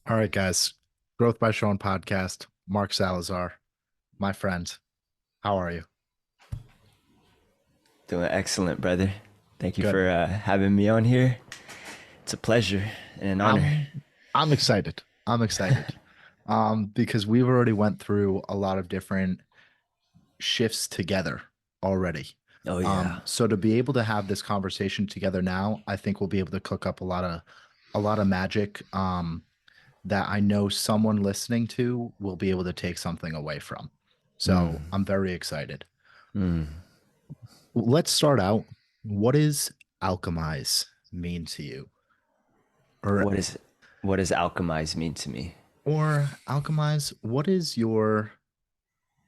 All right, guys. Growth by Shawn Podcast. Mark Salazar, my friend. How are you? Doing excellent, brother. Thank you Good. for having me on here. It's a pleasure and an honor. I'm excited. I'm excited. Because we've already went through a lot of different shifts together already. Oh yeah. So to be able to have this conversation together now, I think we'll be able to cook up a lot of magic. That I know someone listening to will be able to take something away from. So Mm. I'm very excited. Mm. Let's start out. What does alchemize mean to you? Or What is what does alchemize mean to me? alchemize, what is your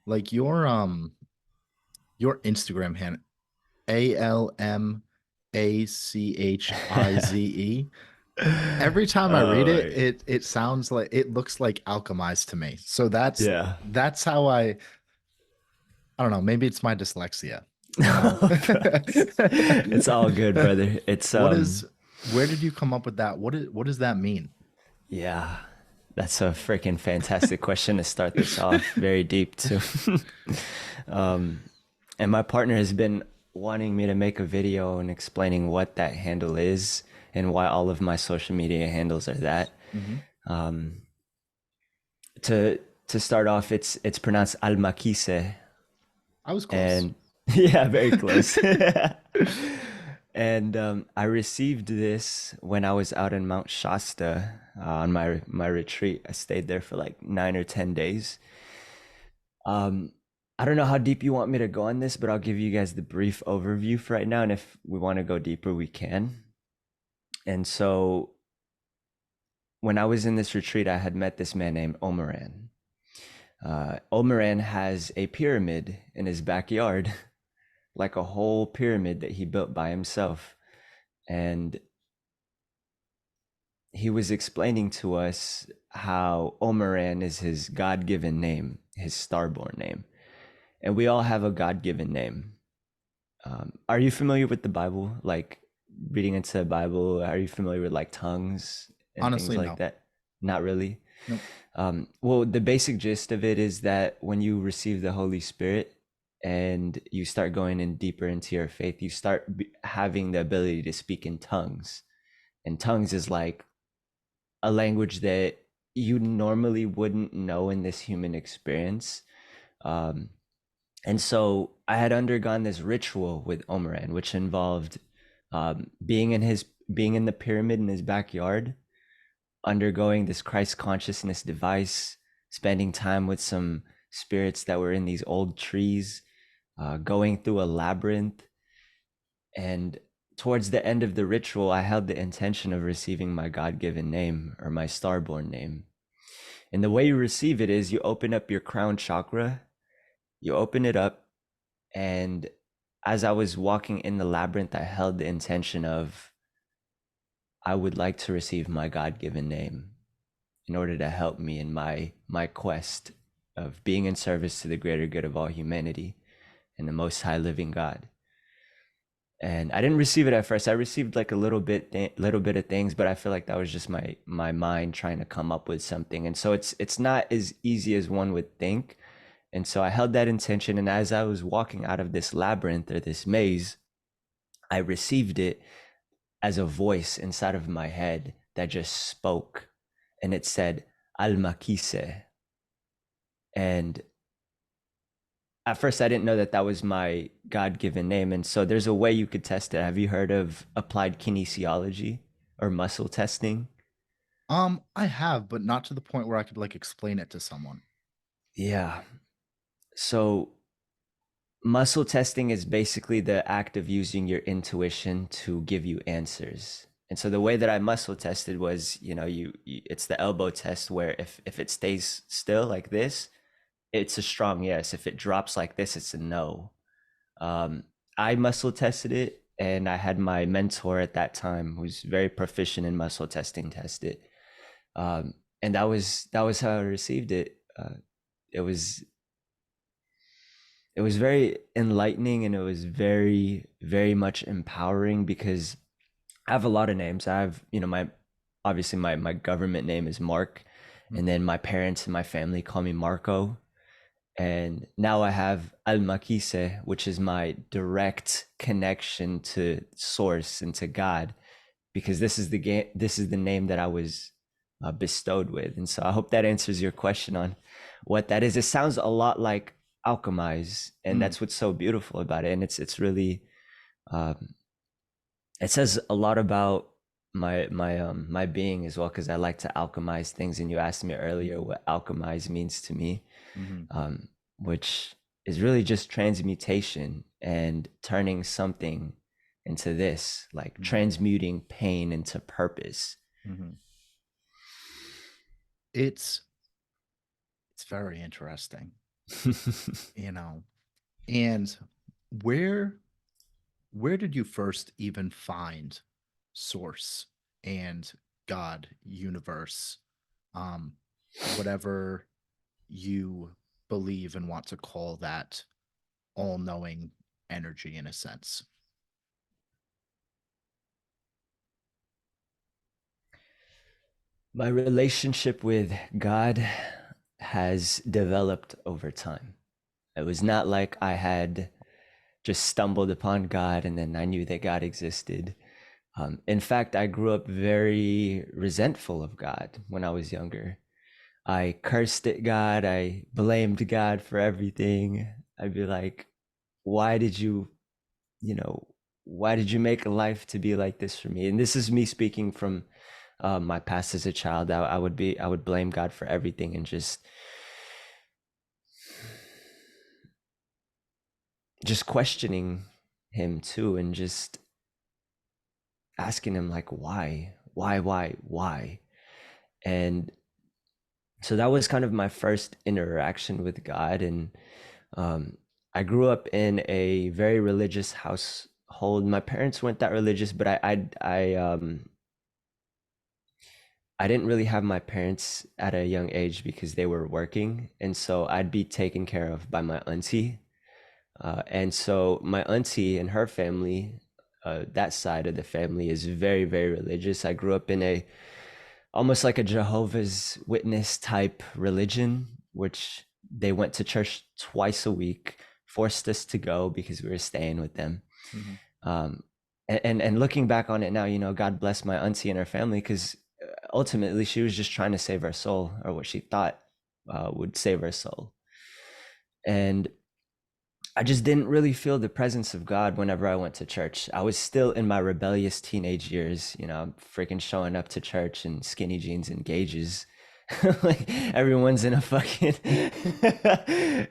Instagram handle? ALMACHIZE. Every time I read it, Oh it sounds like it looks like alchemize to me. So that's yeah. that's how I don't know, maybe it's my dyslexia, you know. No, bro. It's all good, brother. It's What is where did you come up with that? What does that mean? yeah. That's a freaking fantastic question to start this off. Very deep too. um and my partner has been wanting me to make a video and explaining what that handle is and why all of my social media handles are that. Mhm. Um, to to start off, it's pronounced Almakise, I was close. and yeah, very close. And I received this when I was out in Mount Shasta on my retreat. I stayed there for like 9 or 10 days. Um, I don't know how deep you want me to go on this, but I'll give you guys the brief overview for right now, and if we want to go deeper, we can. And so when I was in this retreat, I had met this man named Omaran. Omaran has a pyramid in his backyard, like a whole pyramid that he built by himself. And he was explaining to us how Omaran is his God given name, his starborn name. And we all have a God given name. Are you familiar with the Bible? Like reading into the Bible? Are you familiar with like tongues and things Honestly, like no. that? Not really. Nope. Well, the basic gist of it is that when you receive the Holy Spirit and you start going in deeper into your faith, you start having the ability to speak in tongues. And tongues is like a language that you normally wouldn't know in this human experience. Um, and so I had undergone this ritual with Omaran, which involved being in the pyramid in his backyard, undergoing this Christ consciousness device, spending time with some spirits that were in these old trees, going through a labyrinth. And towards the end of the ritual, I held the intention of receiving my God given name or my starborn name. And the way you receive it is you open up your crown chakra, you open it up, and as I was walking in the labyrinth, I held the intention of, I would like to receive my God given name in order to help me in my quest of being in service to the greater good of all humanity and the most high living God. And I didn't receive it at first. I received like a little bit of things, but I feel like that was just my mind trying to come up with something. And so it's not as easy as one would think. And so I held that intention, and as I was walking out of this labyrinth or this maze, I received it as a voice inside of my head that just spoke, and it said Almakise. And at first I didn't know that that was my God-given name. And so there's a way you could test it. Have you heard of applied kinesiology or muscle testing? I have, but not to the point where I could like explain it to someone. Yeah. So muscle testing is basically the act of using your intuition to give you answers. And so the way that I muscle tested was, it's the elbow test where if it stays still like this, it's a strong yes. If it drops like this, it's a no. Um, I muscle tested it, and I had my mentor at that time who's very proficient in muscle testing test it. And that was how I received it. It was it was very enlightening, and it was very very much empowering because I have a lot of names. I have, my obviously my government name is Mark, and then my parents and my family call me Marco. And now I have Al Makise, which is my direct connection to source and to God, because this is the name that I was bestowed with. And so I hope that answers your question on what that is. It sounds a lot like alchemize, and that's what's so beautiful about it. And it's really um, it says a lot about my being as well, because I like to alchemize things. And you asked me earlier what alchemize means to me, which is really just transmutation and turning something into this, like transmuting pain into purpose. It's very interesting, you know. And where where did you first even find source and God, universe, um, whatever you believe and want to call that all-knowing energy in a sense? My relationship with God has developed over time. It was not like I had just stumbled upon God and then I knew that God existed. In fact, I grew up very resentful of God when I was younger. I cursed at God. I blamed God for everything. I'd be like, why did you, you know, why did you make a life to be like this for me? And this is me speaking from my past as a child. I would blame God for everything and just questioning him too, and just asking him like, why? And so that was kind of my first interaction with God. And I grew up in a very religious household. My parents weren't that religious, but I didn't really have my parents at a young age because they were working, and so I'd be taken care of by my auntie. And so my auntie and her family, that side of the family, is very, very religious. I grew up in a almost like a Jehovah's Witness type religion, which they went to church twice a week, forced us to go because we were staying with them. Um, and looking back on it now, God bless my auntie and her family, because ultimately she was just trying to save her soul, or what she thought would save her soul. And I just didn't really feel the presence of God whenever I went to church. I was still in my rebellious teenage years, freaking showing up to church in skinny jeans and gauges. Like everyone's in a fucking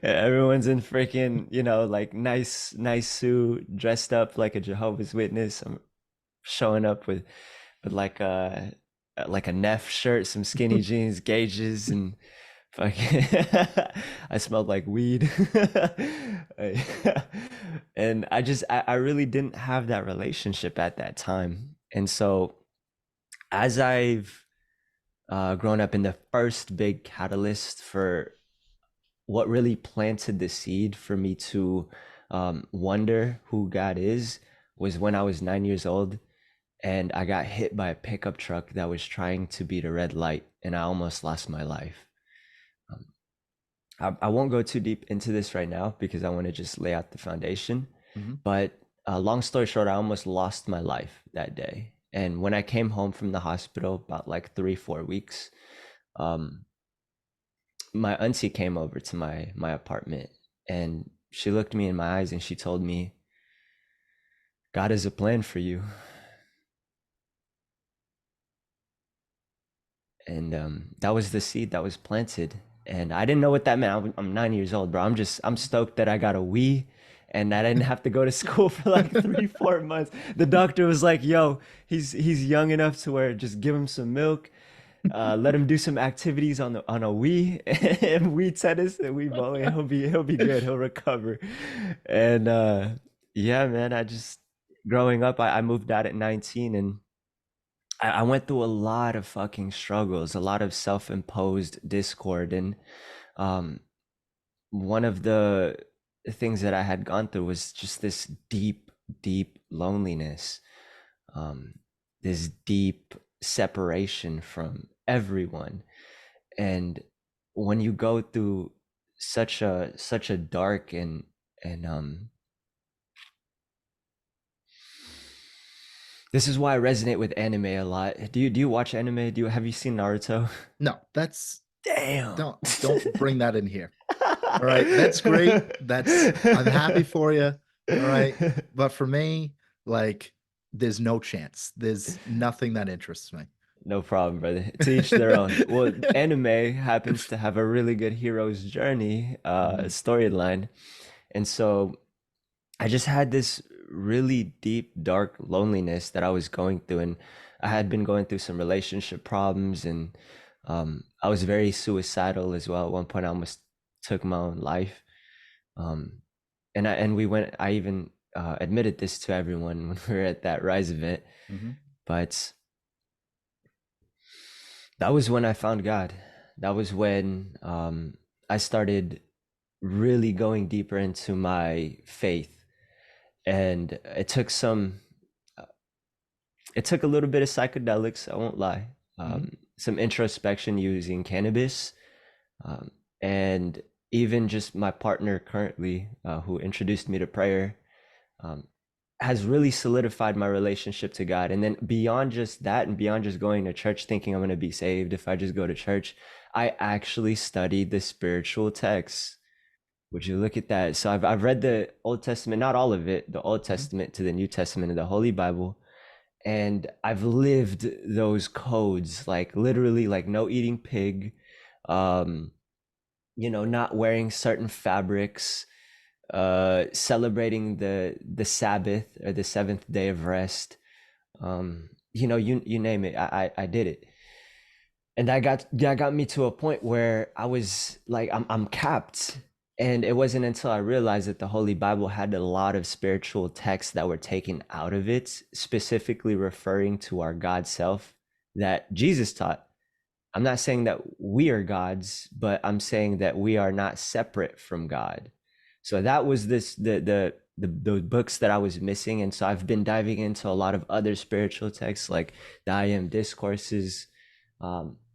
everyone's in freaking, like nice suit, dressed up like a Jehovah's Witness. I'm showing up with like a Neff shirt, some skinny jeans, gauges, and fucking I smelled like weed. And I really didn't have that relationship at that time. And so as I've grown up, in the first big catalyst for what really planted the seed for me to wonder who God is was when I was 9 years old, and I got hit by a pickup truck that was trying to beat a red light, and I almost lost my life. I won't go too deep into this right now because I want to just lay out the foundation. But long story short, I almost lost my life that day. And when I came home from the hospital, about like 3-4 weeks, my auntie came over to my apartment, and she looked me in my eyes and she told me, God has a plan for you. And that was the seed that was planted. And I didn't know what that meant. I'm 9 years old, bro. I'm stoked that I got a Wii and that I didn't have to go to school for like 3-4 months. The doctor was like, yo, he's young enough to where just give him some milk, let him do some activities on a Wii and Wii tennis and Wii bowling. He'll be good. He'll recover. And yeah, man, growing up, I moved out at 19, and I went through a lot of fucking struggles, a lot of self-imposed discord. And um, one of the things that I had gone through was just this deep, deep loneliness, this deep separation from everyone. And when you go through such a dark and this is why I resonate with anime a lot. Do you watch anime? Have you seen Naruto? No, that's Damn. don't bring that in here. All right, that's great. I'm happy for you. All right, but for me, like, there's no chance. There's nothing that interests me. No problem, brother. To each their own. Well, anime happens to have a really good hero's journey Mhm. storyline. And so I just had this really deep, dark loneliness that I was going through. And I had been going through some relationship problems, and I was very suicidal as well. At one point, I almost took my own life. Um, I even admitted this to everyone when we were at that Rise event. Mhm. But that was when I found God. That was when I started really going deeper into my faith, and it took a little bit of psychedelics. I won't lie. Mhm. Some introspection using cannabis, um, and even just my partner currently, who introduced me to prayer, um, has really solidified my relationship to God. And then beyond just that, and beyond just going to church thinking I'm going to be saved if I just go to church, I actually studied the spiritual texts. Would you look at that? So I've read the Old Testament, not all of it, the Old Mhm. Testament to the New Testament of the Holy Bible. And I've lived those codes, like literally, like no eating pig, um, not wearing certain fabrics, celebrating the Sabbath or the seventh day of rest. You name it, I did it. And that got me to a point where I was like, I'm capped. And it wasn't until I realized that the Holy Bible had a lot of spiritual texts that were taken out of it, specifically referring to our God self that Jesus taught. I'm not saying that we are gods, but I'm saying that we are not separate from God. So that was the books that I was missing. And so I've been diving into a lot of other spiritual texts like the I Am Discourses.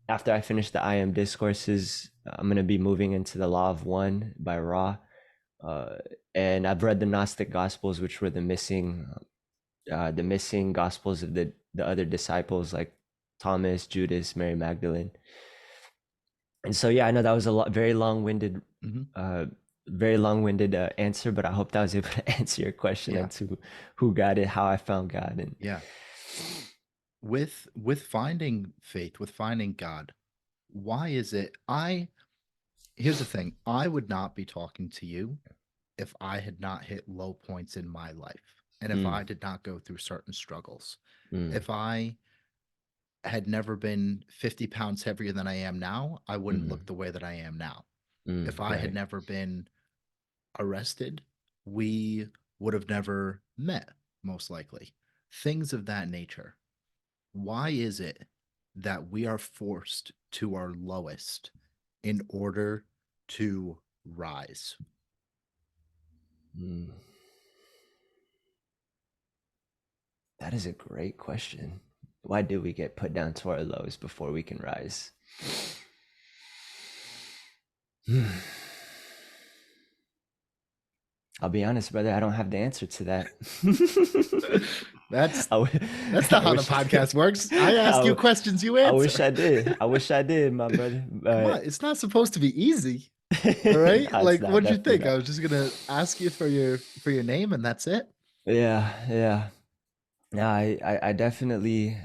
After I finish the I Am Discourses, I'm going to be moving into the Law of One by Ra. Uh, and I've read the Gnostic Gospels, which were the missing Gospels of the other disciples like Thomas, Judas, Mary Magdalene. And so, yeah, I know that was Mhm. uh, very long-winded answer, but I hope that was able to answer your question Yeah. into who got it, how I found God, and Yeah. With finding faith, with finding God, why is it here's the thing, I would not be talking to you if I had not hit low points in my life and if mm, I did not go through certain struggles. mm, If I had never been 50 pounds heavier than I am now, I wouldn't mm, look the way that I am now. If I had right. never been arrested, we would have never met, most likely. Things of that nature. Why is it that we are forced to our lowest in order to rise? Mm. That is a great question. Why do we get put down to our lows before we can rise? I'll be honest, brother. I don't have the answer to that. That's I, w- that's I not how the wish podcast works. I ask you I, questions, you I wish answer. I did. I wish I did, my brother. Come on, But it's not supposed to be easy. All right? no, it's Like, not. what'd you Definitely think? I not. was just gonna ask you for your name and that's it. Yeah, yeah. Yeah, I definitely.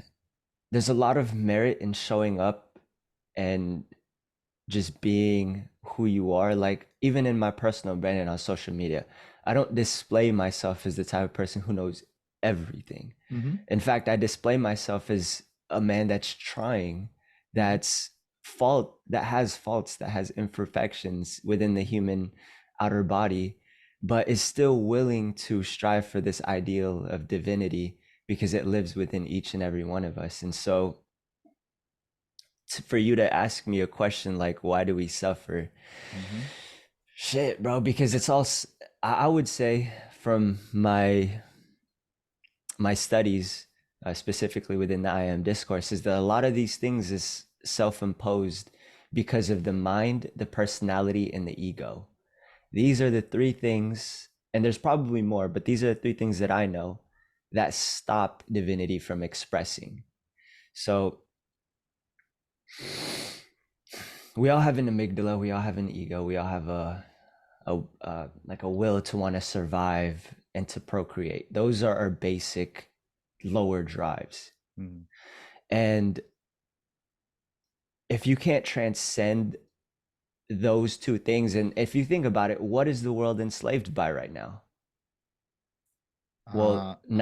There's a lot of merit in showing up and just being who you are. Like even in my personal branding on social media, I don't display myself as the type of person who knows everything. Mm-hmm. In fact, I display myself as a man that's trying, Mm-hmm. that's that has faults, that has imperfections within the human outer body, but is still willing to strive for this ideal of divinity because it lives within each and every one of us. And so for you to ask me a question like why do we suffer, Mm-hmm. shit bro, because it's all I would say from my studies, specifically within the I am discourse, is that a lot of these things is self-imposed because of the mind, the personality, and the ego. These are the three things, and there's probably more, but these are the three things that I know that stop divinity from expressing. So we all have an amygdala, we all have an ego, we all have like a will to want to survive and to procreate. Those are our basic lower drives. Mm. And if you can't transcend those two things, and if you think about it, what is the world enslaved by right now? Well, Let's see.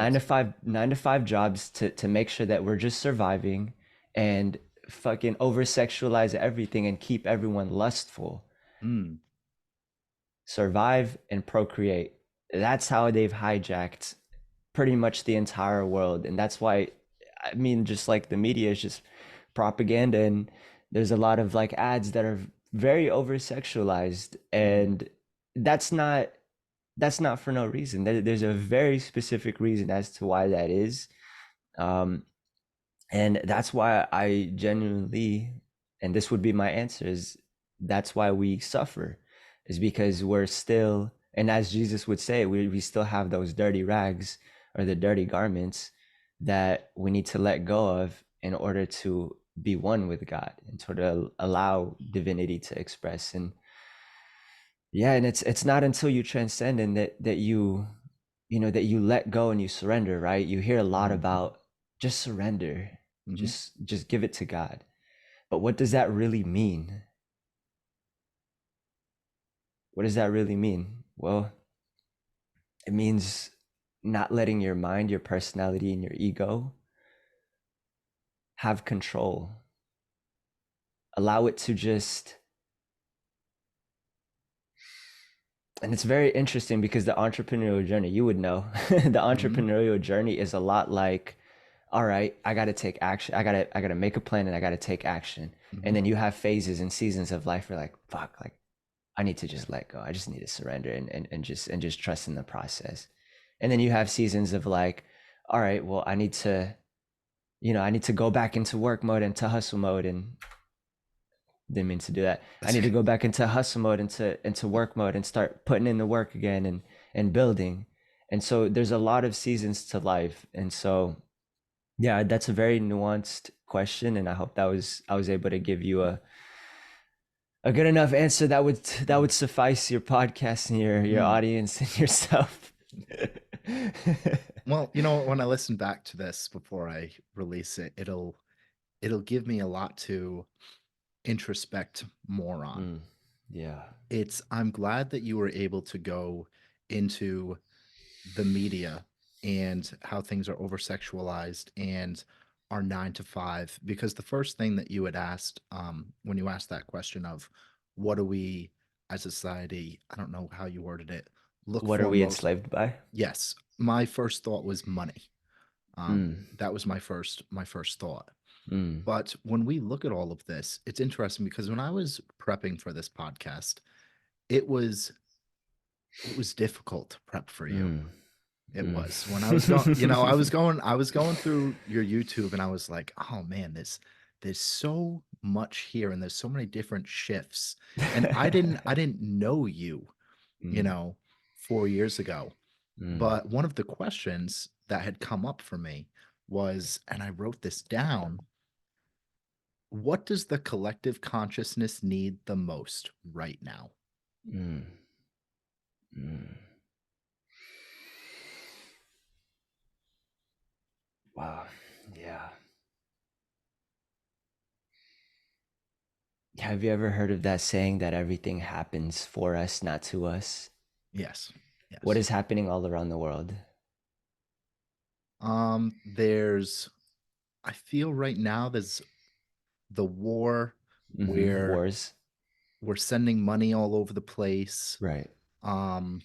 9 to 5 jobs to make sure that we're just surviving, and fucking over sexualize everything and keep everyone lustful. Mm. Survive and procreate. That's how they've hijacked pretty much the entire world. And that's why, I mean, just like the media is just propaganda, and there's a lot of like ads that are very over sexualized, Mhm. and that's not for no reason. There's a very specific reason as to why that is. Um, and that's why I genuinely, and this would be my answer, is that's why we suffer, is because we're still, and as Jesus would say, we still have those dirty rags or the dirty garments that we need to let go of in order to be one with God and to allow divinity to express. And yeah, and it's not until you transcend and that that you let go and you surrender, right? You hear a lot Mhm. about just surrender, Mhm. just give it to God. But what does that really mean? What does that really mean? Well, it means not letting your mind, your personality, and your ego have control. Allow it to just, and it's very interesting because the entrepreneurial journey, you would know, the Mhm. entrepreneurial journey is a lot like, all right, I got to take action. I got to make a plan and I got to take action. And Mhm. then you have phases and seasons of life where like, fuck, like I need to Yeah. just let go. I just need to surrender and just trust in the process. And then you have seasons of like, all right, well, I need to, I need to go back into work mode and to hustle mode, and didn't mean to do that. I need to go back into hustle mode, into work mode, and start putting in the work again and building. And so there's a lot of seasons to life. And so yeah, that's a very nuanced question, and I hope that I was able to give you a good enough answer that would suffice your podcast and your Mm. audience and yourself. Well, when I listen back to this before I release it, it'll give me a lot to introspect more on. Mm, yeah. I'm glad that you were able to go into the media and how things are over sexualized and are 9 to 5, because the first thing that you had asked, when you asked that question of what do we as a society, I don't know how you worded it, look What are for we most. enslaved by? Yes, my first thought was money. Mm, That was my first thought. mm, But when we look at all of this, it's interesting because when I was prepping for this podcast, it was it was difficult to prep for you. mm, It mm. was when I was going, I was going through your YouTube and I was like, oh man, there's so much here and there's so many different shifts. And I didn't know you, you Mm, know, 4 years ago. mm, But one of the questions that had come up for me was, and I wrote this down, what does the collective consciousness need the most right now? mm, mm. Wow. Yeah. Have you ever heard of that saying that everything happens for us, not to us? Yes. What Yes. is happening all around the world? There's I feel right now there's the war Mm-hmm. where Wars. we're sending money all over the place. Right. Um,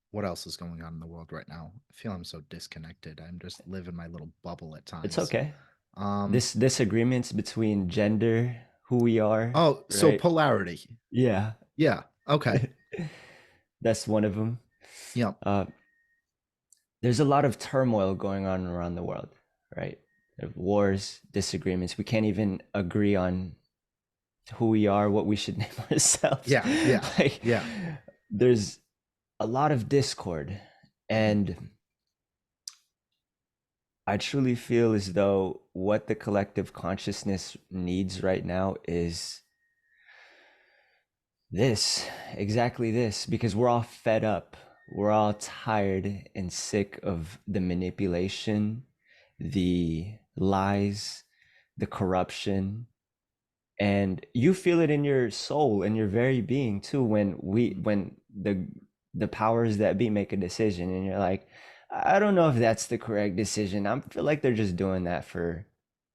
what else is going on in the world right now? I feel I'm so disconnected. I'm just living my little bubble at It's times. okay. Um, This disagreements between gender, who we are, oh, so right? polarity. Yeah. Yeah. Okay. That's one of them. Yeah. Uh, there's a lot of turmoil going on around the world. right? Wars, disagreements. We can't even agree on who we are, what we should name ourselves. Yeah, yeah, Like, yeah. there's a lot of discord. Mhm, And I truly feel as though what the collective consciousness needs right now is this, exactly this, because we're all fed up. We're all tired and sick of the manipulation, the lies, the corruption. And you feel it in your soul, in your very being too, mhm, when the powers that be make a decision and you're like, I don't know if that's the correct decision. I feel like they're just doing that for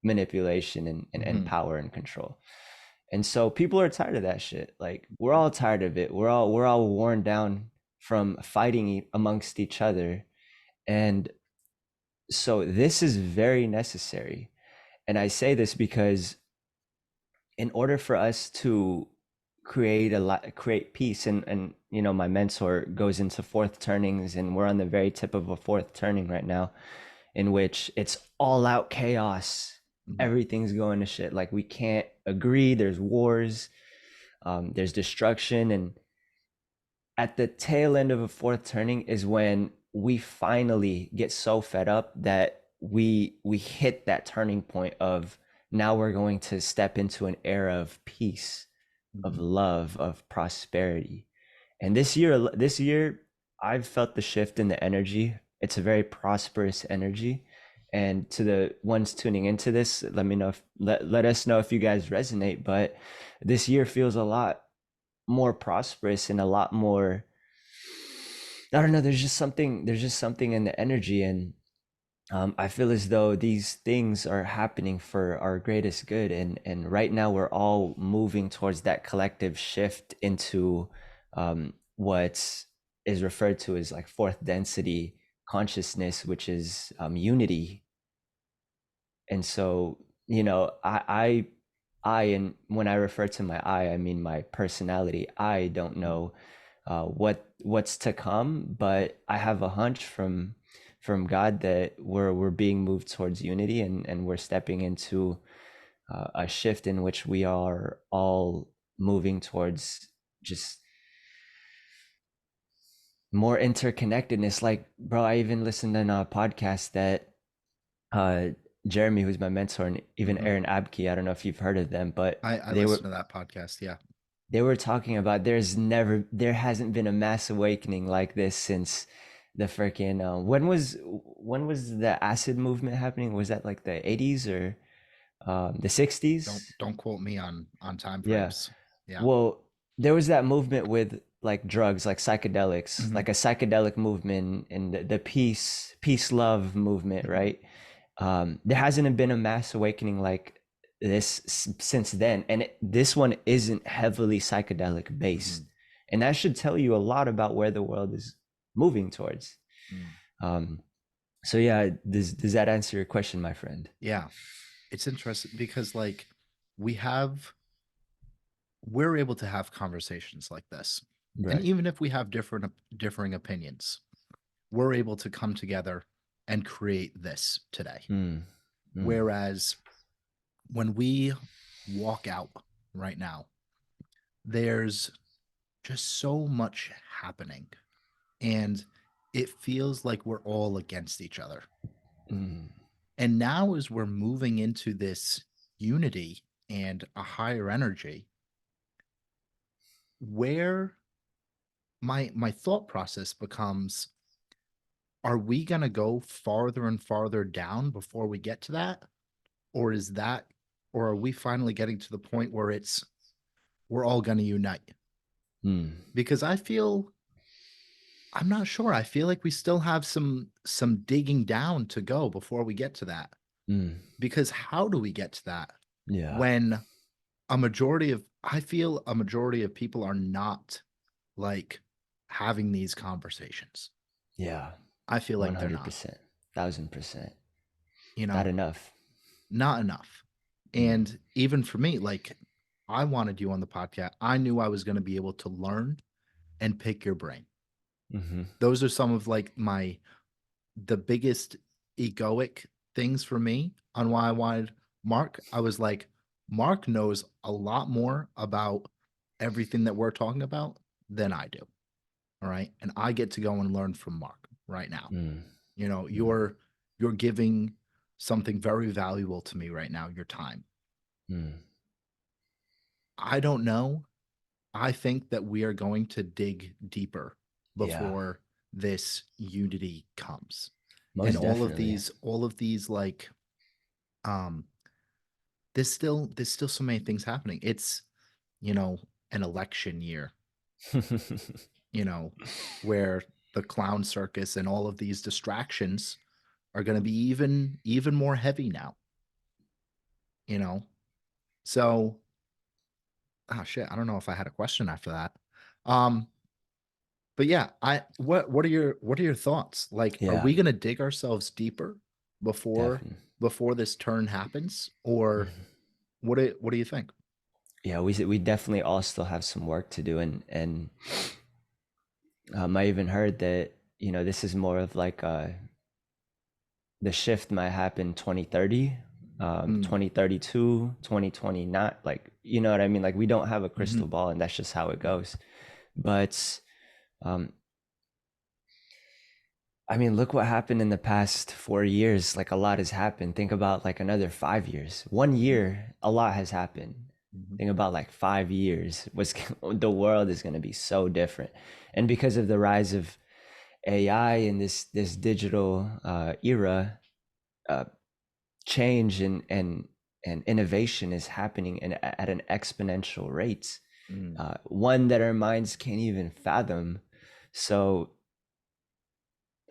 manipulation and mhm, power and control. And so people are tired of that shit. Like, we're all tired of it. We're all worn down from fighting amongst each other. And so this is very necessary. And I say this because in order for us to create peace, and you know, my mentor goes into fourth turnings, and we're on the very tip of a fourth turning right now, in which it's all out chaos. mhm, Everything's going to shit. Like, we can't agree. There's wars, there's destruction. And at the tail end of a fourth turning is when we finally get so fed up that we hit that turning point of, now we're going to step into an era of peace, of mhm. love, of prosperity. And this year I've felt the shift in the energy. It's a very prosperous energy. And to the ones tuning into this, let me know if let us know if you guys resonate. But this year feels a lot more prosperous and a lot more, I don't know, there's just something in the energy. And I feel as though these things are happening for our greatest good. And right now we're all moving towards that collective shift into what is referred to as like fourth density consciousness, which is unity. And so, you know, and when I refer to my I mean my personality. I don't know what's to come, but I have a hunch from God that we're being moved towards unity, and we're stepping into a shift in which we are all moving towards just more interconnectedness. Like, bro, I even listened in a podcast that uh Jeremy, who's my mentor, and even Mhm. Aaron Abke, I don't know if you've heard of them, but I they were listened to that podcast. Yeah. they were talking about there hasn't been a mass awakening like this since the freaking when was the acid movement happening? Was that like the 80s or the 60s? Don't quote me on time Yeah. frames. Yeah. Well, there was that movement with like drugs, like psychedelics, Mhm, like a psychedelic movement, and the peace love movement, mhm, right? There hasn't been a mass awakening like this since then, and this one isn't heavily psychedelic based, mhm, and that should tell you a lot about where the world is moving towards. mhm. Um, so yeah, does that answer your question, my friend? Yeah. It's interesting because like we have we're able to have conversations like this. And Right. even if we have differing opinions, we're able to come together and create this today. Mm, mm, Whereas when we walk out right now, there's just so much happening and it feels like we're all against each other. mm, And now, as we're moving into this unity and a higher energy, where my thought process becomes, are we going to go farther and farther down before we get to that? Or is that, or are we finally getting to the point where it's, we're all going to unite? mm, Because I'm not sure. I feel like we still have some digging down to go before we get to that. mm. Because how do we get to that Yeah. when I feel a majority of people are not like having these conversations. Yeah. I feel like they're not, 100%. 1000%. you Not know, enough. not enough. Mm, And even for me, like I wanted you on the podcast. I knew I was going to be able to learn and pick your brain. mm-hmm. Those are some of like the biggest egoic things for me on why I wanted Mark. I was like, Mark knows a lot more about everything that we're talking about than I do. All right. And I get to go and learn from Mark right now. Mm, You know, mm, you're giving something very valuable to me right now, your time. mm. I don't know. I think that we are going to dig deeper Yeah, before this unity comes. And most definitely. all of these like um there's still so many things happening. It's, you know, an election year, you know, where the clown circus and all of these distractions are going to be even more heavy now, you know. So, oh shit, I don't know if I had a question after that. Um but yeah, I what are your thoughts? Like, are Yeah, we going to dig ourselves deeper before definitely. before this turn happens, or Mhm. what do you think? Yeah, we definitely all still have some work to do, and I even heard that this is more of like the shift might happen 2030, Mm, 2032, 2029. Like, you know what I mean? Like, we don't have a mm-hmm, crystal ball, and that's just how it goes. But um, I mean, look what happened in the past 4 years. Like, a lot has happened. Think about like another 5 years. One mm-hmm, year, a lot has happened. mm-hmm, Think about like 5 years. Was the world is going to be so different, and because of the rise of AI in this digital era, uh, change and innovation is happening at an exponential rate, mm, one that our minds can't even fathom. So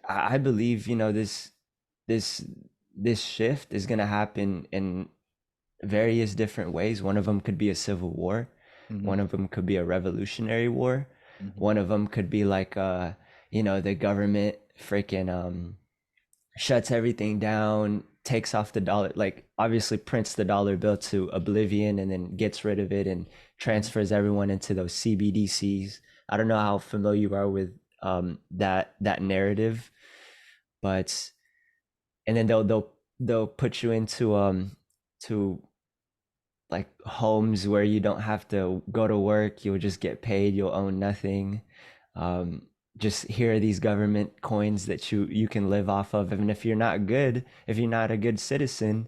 I believe this this shift is going to happen in various different ways. One of them could be a civil war. mm-hmm, One of them could be a revolutionary war. mm-hmm, One of them could be like the government freaking shuts everything down, takes off the dollar, like obviously prints the dollar bill to oblivion and then gets rid of it and mm-hmm, transfers everyone into those CBDCs. I don't know how familiar you are with that narrative, but and then they'll put you into to like homes where you don't have to go to work, you'll just get paid, you'll own nothing. um, just here are these government coins that you can live off of, and if you're not good, if you're not a good citizen,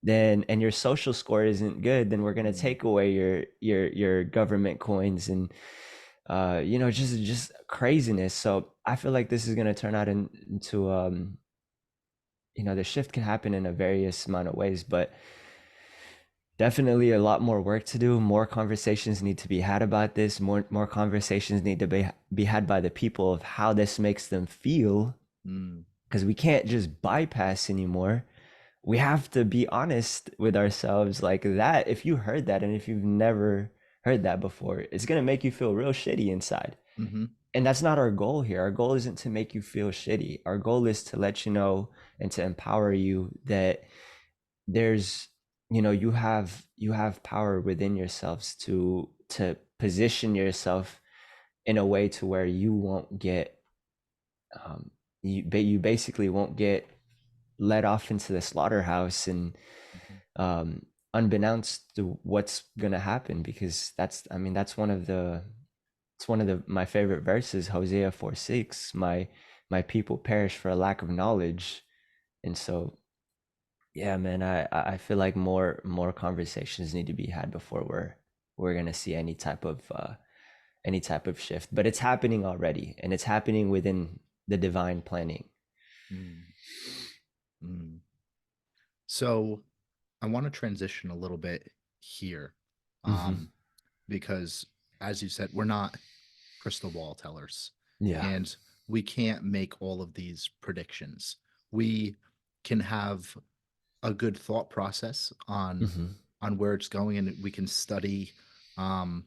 then and your social score isn't good, then we're going to mm, take away your government coins, and just craziness. So I feel like this is going to turn out into the shift can happen in a various amount of ways, but definitely a lot more work to do. More conversations need to be had about this. More conversations need to be had by the people of how this makes them feel, mm, because we can't just bypass anymore. We have to be honest with ourselves. Like that, if you heard that and if you've never heard that before, it's going to make you feel real shitty inside. mm-hmm, And that's not our goal here. Our goal isn't to make you feel shitty. Our goal is to let you know and to empower you that there's you have power within yourselves to position yourself in a way to where you won't get you basically won't get led off into the slaughterhouse and mm-hmm, um unbeknownst to what's gonna happen, because that's one of the it's one of my favorite verses, Hosea 4:6. My people perish for a lack of knowledge. And so yeah, man, I feel like more conversations need to be had before we're gonna see any type of shift. But it's happening already, and it's happening within the divine planning. mm, mm. So I want to transition a little bit here, Hmm. um, because as you said, we're not crystal ball tellers, Yeah. and we can't make all of these predictions. We can have a good thought process Hmm. on where it's going, and we can study um,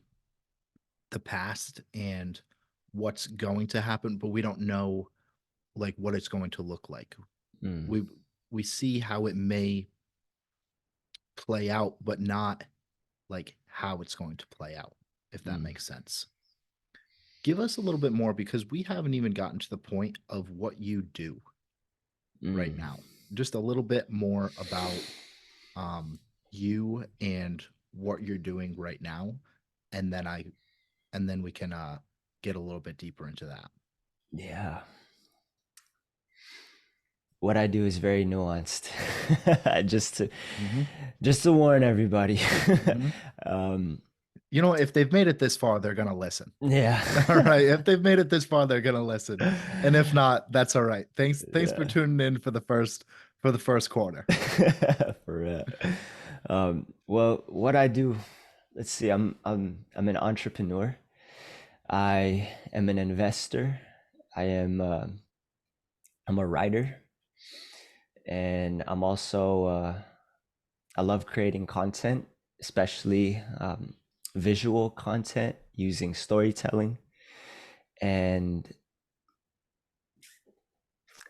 the past and what's going to happen, but we don't know like what it's going to look like. Mm. We see how it may play out, but not like how it's going to play out, if that Mm. makes sense. Give us a little bit more because we haven't even gotten to the point of what you do right Mm. now. just a little bit more about um you and what you're doing right now, and then we can get a little bit deeper into that. Yeah. What I do is very nuanced. just to Mm-hmm. just to warn everybody. Mm-hmm. um, You know, if they've made it this far, they're gonna listen. yeah. All right. If they've made it this far, they're gonna listen. And if not, that's all right. Thanks for Yeah. tuning in for the first quarter. For real. Well, what I do, let's see. I'm an entrepreneur. I am an investor. I am I'm a writer, and I'm also I love creating content, especially visual content using storytelling. And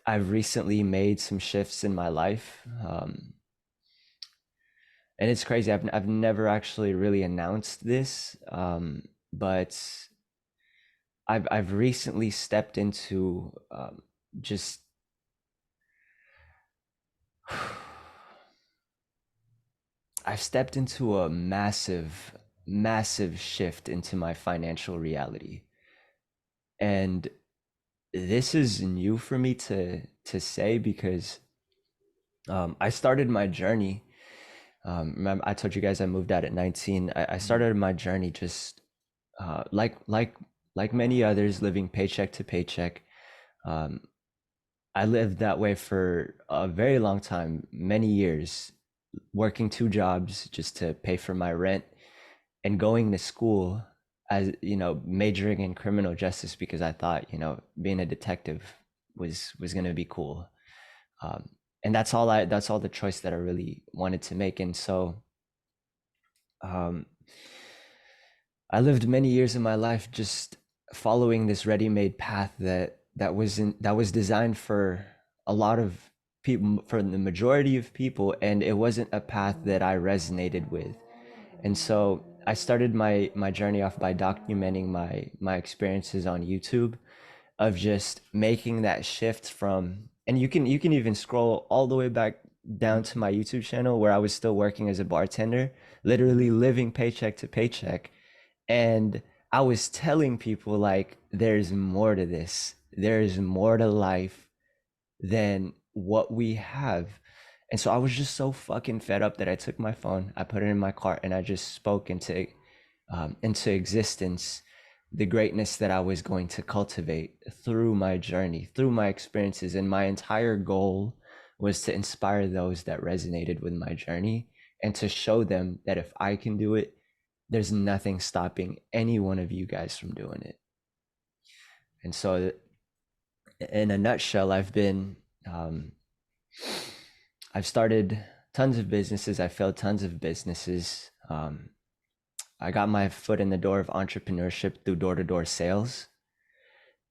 I've recently made some shifts in my life. And it's crazy. I've never actually really announced this, but I've recently stepped into just I've stepped into a massive shift into my financial reality. And this is new for me to say because I started my journey. Remember, I told you guys I moved out at 19. I started my journey just like many others, living paycheck to paycheck. Um, I lived that way for a very long time, many years, working two jobs just to pay for my rent and going to school, as you know, majoring in criminal justice because I thought, you know, being a detective was going to be cool. Um, and that's all the choice that I really wanted to make. And so um, I lived many years of my life just following this ready-made path that was designed for a lot of people, for the majority of people, and it wasn't a path that I resonated with. And so I started my journey off by documenting my experiences on YouTube, of just making that shift from, and you can even scroll all the way back down to my YouTube channel where I was still working as a bartender, literally living paycheck to paycheck. And I was telling people like there's more to this. There's more to life than what we have. And so I was just so fucking fed up that I took my phone, I put it in my cart, and I just spoke into existence the greatness that I was going to cultivate through my journey, through my experiences. And my entire goal was to inspire those that resonated with my journey and to show them that if I can do it, there's nothing stopping any one of you guys from doing it. And so, in a nutshell, I've started tons of businesses. I failed tons of businesses. I got my foot in the door of entrepreneurship through door-to-door sales.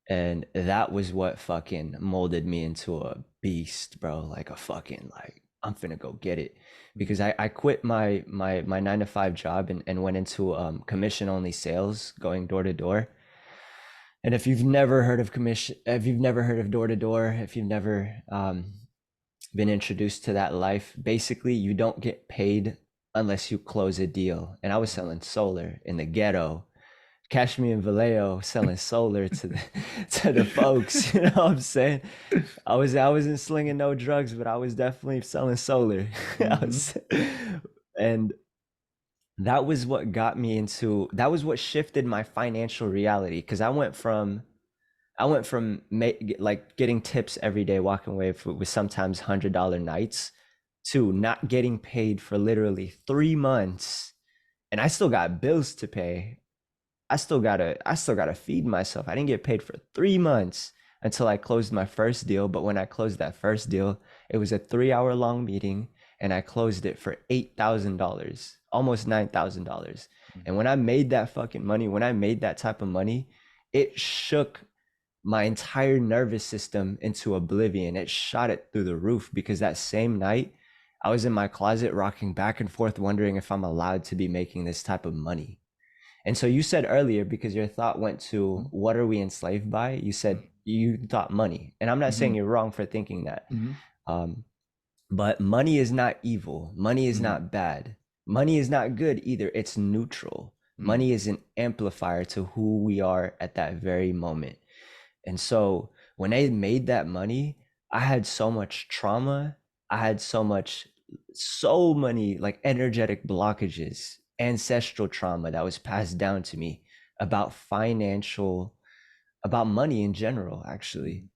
And that was what fucking molded me into a beast, bro. Like a fucking, like, I'm finna go get it. Because I quit my 9 to 5 job and went into commission only sales, going door to door. And if you've never heard of commission, if you've never heard of door to door, if you've never been introduced to that life, basically you don't get paid unless you close a deal. And I was selling solar in the ghetto, catch me in Vallejo selling solar to the folks. You know what I'm saying? I wasn't slinging no drugs, but I was definitely selling solar. And that was what got me into, that was what shifted my financial reality, because I went from like getting tips every day, walking away with sometimes $100 nights, to not getting paid for literally 3 months, and I still got bills to pay. I still gotta feed myself. I didn't get paid for 3 months until I closed my first deal. But when I closed that first deal, it was a 3 hour long meeting, and I closed it for $8,000, almost $9,000. And when I made that fucking money, when I made that type of money, it shook my entire nervous system into oblivion. It shot it through the roof, because that same night I was in my closet rocking back and forth, wondering if I'm allowed to be making this type of money. And so you said earlier, because your thought went to what are we enslaved by? You said you thought money. And I'm not saying you're wrong for thinking that. Mm-hmm. Um, But money is not evil. Money is Mhm. not bad. Money is not good either. It's neutral. Mm. Money is an amplifier to who we are at that very moment. And so when I made that money, I had so much trauma. I had so many like energetic blockages, ancestral trauma that was passed down to me about about money in general, actually.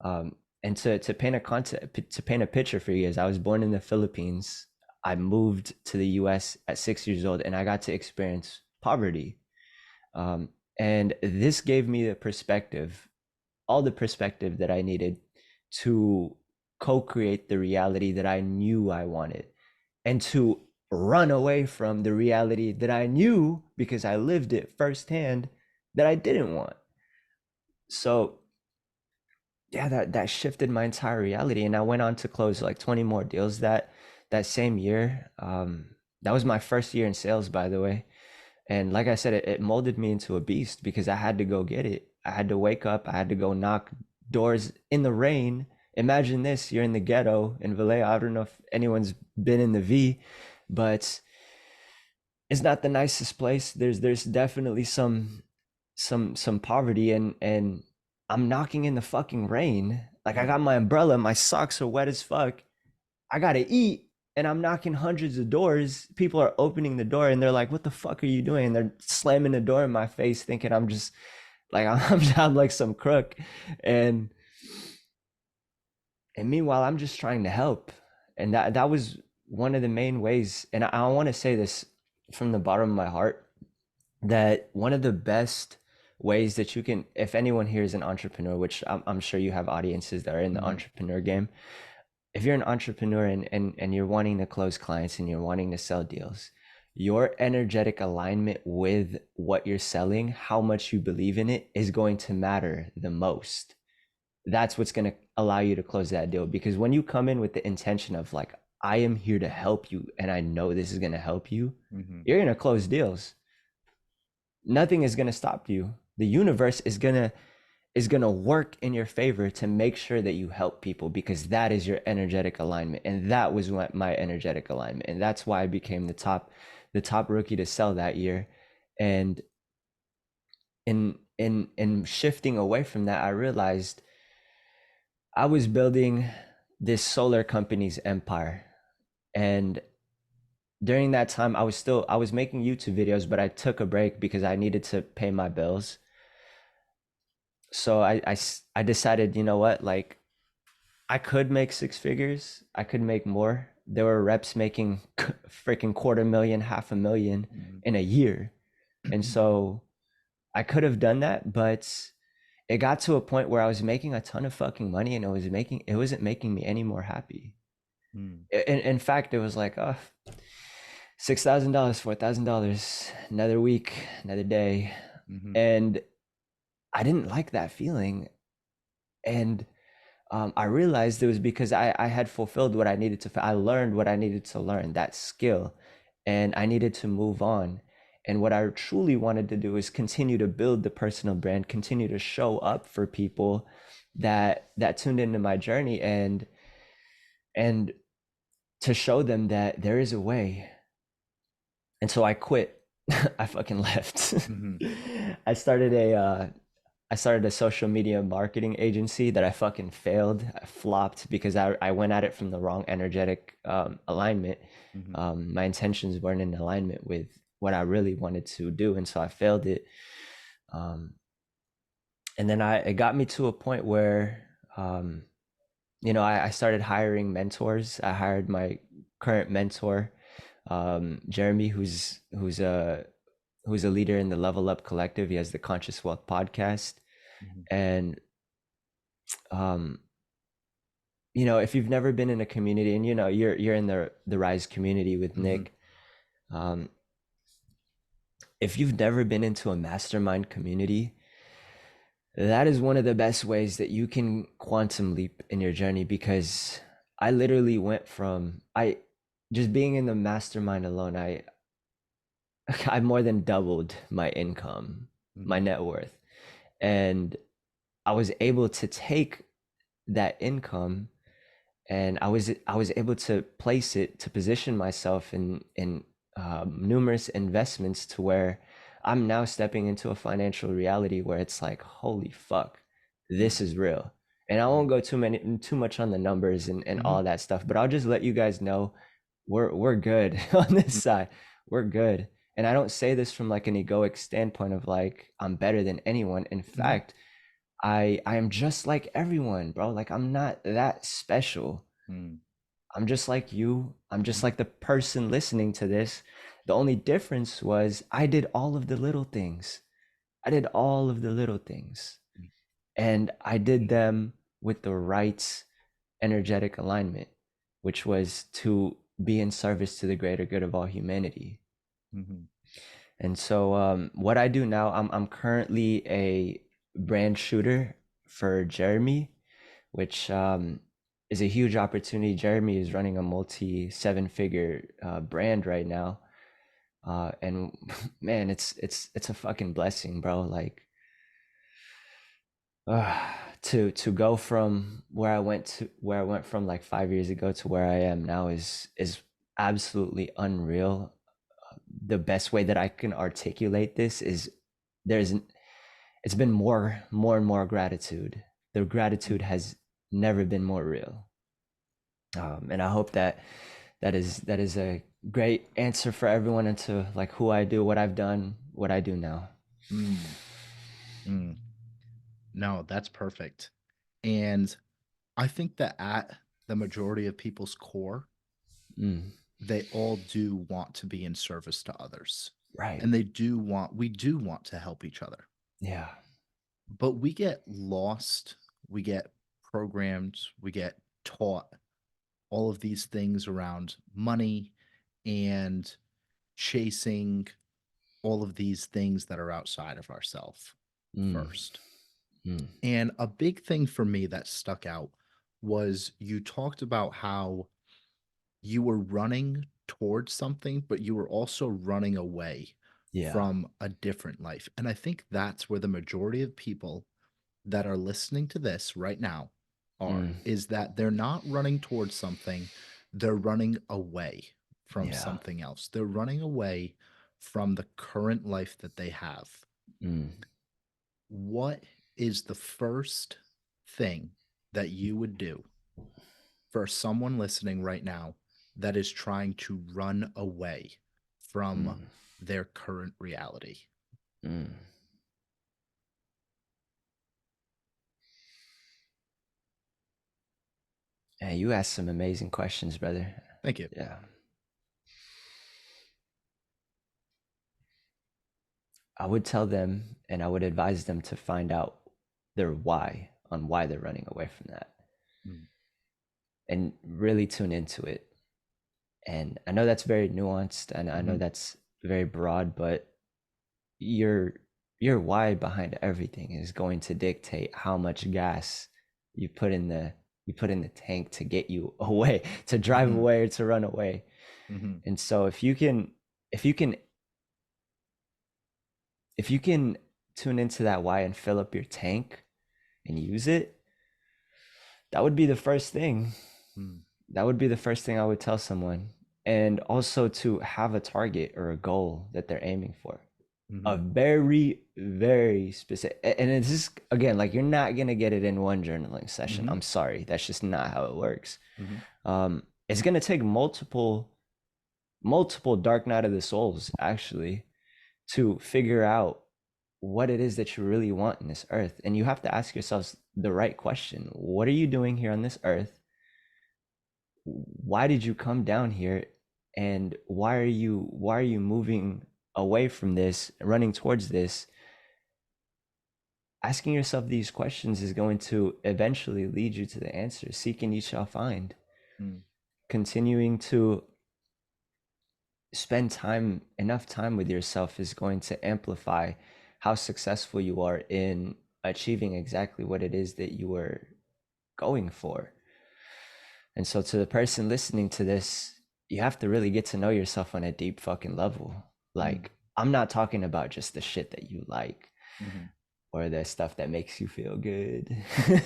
Mhm. And to paint a picture for you, as I was born in the Philippines, I moved to the U.S. at 6 years old, and I got to experience poverty. Um, and this gave me the perspective, all the perspective that I needed to co-create the reality that I knew I wanted, and to run away from the reality that I knew, because I lived it firsthand, that I didn't want. So yeah, that shifted my entire reality, and I went on to close like 20 more deals that same year. That was my first year in sales, by the way. And like I said, it molded me into a beast, because I had to go get it. I had to wake up, I had to go knock doors in the rain. Imagine this, you're in the ghetto in Vallejo. I don't know if anyone's been in the V, but it's not the nicest place. There's definitely some poverty, and I'm knocking in the fucking rain. Like, I got my umbrella, my socks are wet as fuck. I gotta eat, and I'm knocking hundreds of doors. People are opening the door, and they're like, "What the fuck are you doing?" And they're slamming the door in my face, thinking I'm just like I'm like some crook. And meanwhile, I'm just trying to help. And that was one of the main ways. And I want to say this from the bottom of my heart, that one of the best ways that you can, if anyone here is an entrepreneur, which I'm sure you have audiences that are in the Mhm. entrepreneur game. If you're an entrepreneur, and you're wanting to close clients and you're wanting to sell deals, your energetic alignment with what you're selling, how much you believe in it, is going to matter the most. That's what's going to allow you to close that deal. Because when you come in with the intention of like, I am here to help you, and I know this is going to help you, Mhm. you're going to close deals. Nothing is going to stop you. The universe is going to work in your favor to make sure that you help people, because that is your energetic alignment. And that was my energetic alignment, and that's why I became the top rookie to sell that year. And in shifting away from that, I realized I was building this solar company's empire. And during that time, I was making YouTube videos, but I took a break because I needed to pay my bills. So I decided, you know what, like, I could make six figures. I could make more. There were reps making freaking 250,000, 500,000 Mhm. in a year. And so I could have done that, but it got to a point where I was making a ton of fucking money, and it wasn't making me any more happy. Mm. In fact, it was like, oh, $6,000, $4,000, another week, another day. Mhm. And I didn't like that feeling. And I realized it was because I had fulfilled what I needed to. I learned what I needed to learn, that skill, and I needed to move on. And what I truly wanted to do is continue to build the personal brand, continue to show up for people that tuned into my journey, and to show them that there is a way. And so I quit. I fucking left. Mhm. I started a social media marketing agency that I fucking failed. I flopped because I went at it from the wrong energetic alignment. Mhm. My intentions weren't in alignment with what I really wanted to do, and so I failed it. Um, and then it got me to a point where, um, I started hiring mentors. I hired my current mentor, Jeremy, who's a leader in the Level Up Collective. He has the Conscious Wealth podcast. Mhm. And um, if you've never been in a community, and you're in the Rise community with Mhm. Nick, um, if you've never been into a mastermind community, that is one of the best ways that you can quantum leap in your journey. Because I literally went from I just being in the mastermind alone, I more than doubled my income, my Mhm. net worth. And I was able to take that income and I was able to place it, to position myself in numerous investments to where I'm now stepping into a financial reality where it's like, holy fuck, this Mm, is real. And I won't mm, go too much on the numbers and mhm, all that stuff, but I'll just let you guys know we're good on this mm, side. We're good. And I don't say this from like an egoic standpoint of like I'm better than anyone. In mhm, fact, I am just like everyone, bro. Like I'm not that special. mm, I'm just like you. I'm just mhm, like the person listening to this. The only difference was I did all of the little things. I did all of the little things. mm, And I did them with the right energetic alignment, which was to be in service to the greater good of all humanity. mhm, And so, what I do now, I'm currently a brand shooter for Jeremy, which is a huge opportunity. Jeremy is running a multi seven figure brand right now, and man, it's a fucking blessing, bro. Like, to go from where I went from like 5 years ago to where I am now is absolutely unreal. The best way that I can articulate this is there's it's been more and more gratitude. The mm. gratitude has never been more real. And I hope that that is a great answer for everyone into like who I do, what I've done, what I do now. Mm, mm. No, that's perfect. And I think that at the majority of people's core, Mm, they all do want to be in service to others. right. And we do want to help each other. Yeah. But we get lost, we get programmed, we get taught all of these things around money and chasing all of these things that are outside of ourselves Mm, first. mm, And a big thing for me that stuck out was you talked about how you were running towards something, but you were also running away yeah. from a different life. And I think that's where the majority of people that are listening to this right now are, Mm, is that they're not running towards something, they're running away from yeah. something else. They're running away from the current life that they have. Mm. What is the first thing that you would do for someone listening right now that is trying to run away from Mm, their current reality? mm. Hey, you asked some amazing questions, brother. Thank you. Yeah. I would tell them and I would advise them to find out their why, on why they're running away from that, Mm, and really tune into it. And I know that's very nuanced and I know mhm, that's very broad, but your your why behind everything is going to dictate how much gas you put in the you put in the tank to get you away, to drive mhm, away or to run away. mhm, And so if you can if you can tune into that why and fill up your tank and use it, that would be the first thing. mm, That would be the first thing I would tell someone. And also to have a target or a goal that they're aiming for. A mhm, very, very specific, and it's just again, like you're not gonna get it in one journaling session. mhm, I'm sorry, that's just not how it works. mhm, It's gonna take multiple dark night of the souls actually to figure out what it is that you really want in this earth. And you have to ask yourselves the right question. What are you doing here on this earth? Why did you come down here? And why are you moving away from this, running towards this? Asking yourself these questions is going to eventually lead you to the answer. Seek and you shall find. mm, Continuing to spend enough time with yourself is going to amplify how successful you are in achieving exactly what it is that you were going for. And so to the person listening to this, you have to really get to know yourself on a deep fucking level. mm, Like, I'm not talking about just the shit that you like mhm, or the stuff that makes you feel good.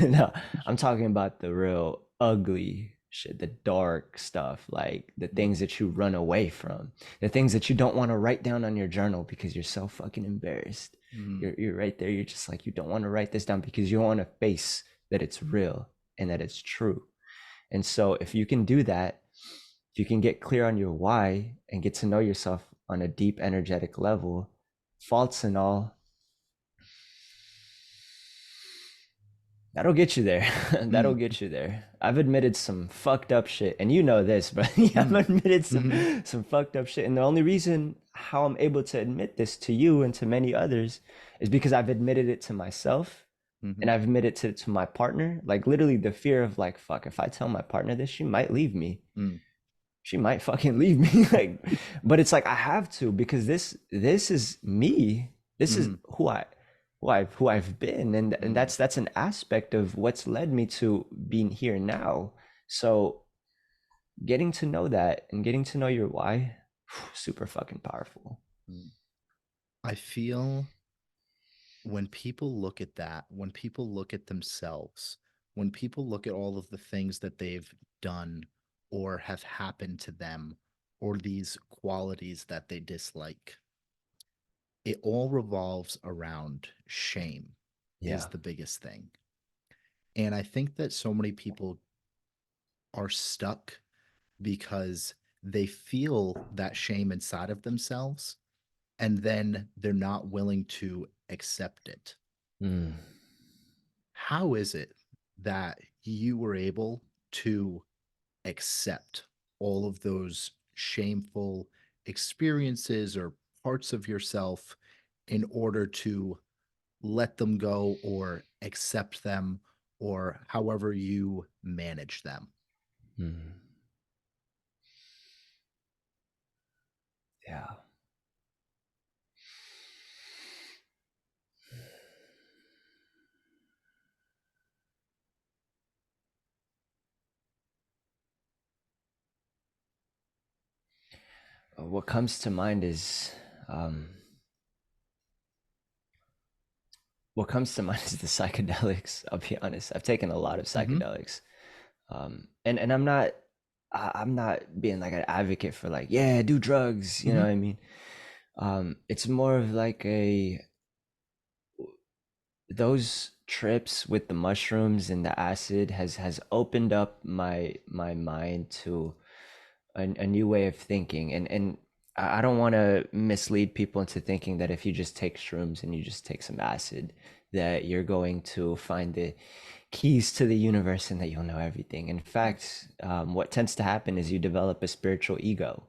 No, I'm talking about the real ugly, shit, the dark stuff, like the things that you run away from, the things that you don't want to write down on your journal because you're so fucking embarrassed. Mm-hmm. You're right there. You're just like, you don't want to write this down because you don't want to face that it's real and that it's true. And so if you can do that, if you can get clear on your why and get to know yourself on a deep energetic level, faults and all, that'll get you there. That'll get you there. I've admitted some fucked up shit, and you know this, but I've admitted some fucked up shit. And the only reason how I'm able to admit this to you and to many others is because I've admitted it to myself, Mm-hmm. and I've admitted it to my partner. Like literally the fear of like, fuck, if I tell my partner this, she might leave me. She might fucking leave me. Like, but it's like I have to, because this is me. This is who I've been, and that's an aspect of what's led me to being here now. So getting to know that and getting to know your why, super fucking powerful. I feel when people look at that, when people look at themselves, when people look at all of the things that they've done or have happened to them, or these qualities that they dislike, it all revolves around shame, is Yeah. the biggest thing. And I think that so many people are stuck because they feel that shame inside of themselves, and then they're not willing to accept it. Mm. How is it that you were able to accept all of those shameful experiences or parts of yourself in order to let them go or accept them, or however you manage them? Mm. Yeah. What comes to mind is what comes to mind is the psychedelics. I'll be honest. I've taken a lot of Mm-hmm. psychedelics, and I'm not being like an advocate for like, yeah, do drugs. You know Mm-hmm. what I mean? It's more of like a those trips with the mushrooms and the acid has opened up my mind to a new way of thinking, and I don't want to mislead people into thinking that if you just take shrooms and you just take some acid that you're going to find the keys to the universe and that you'll know everything. In fact, what tends to happen is you develop a spiritual ego,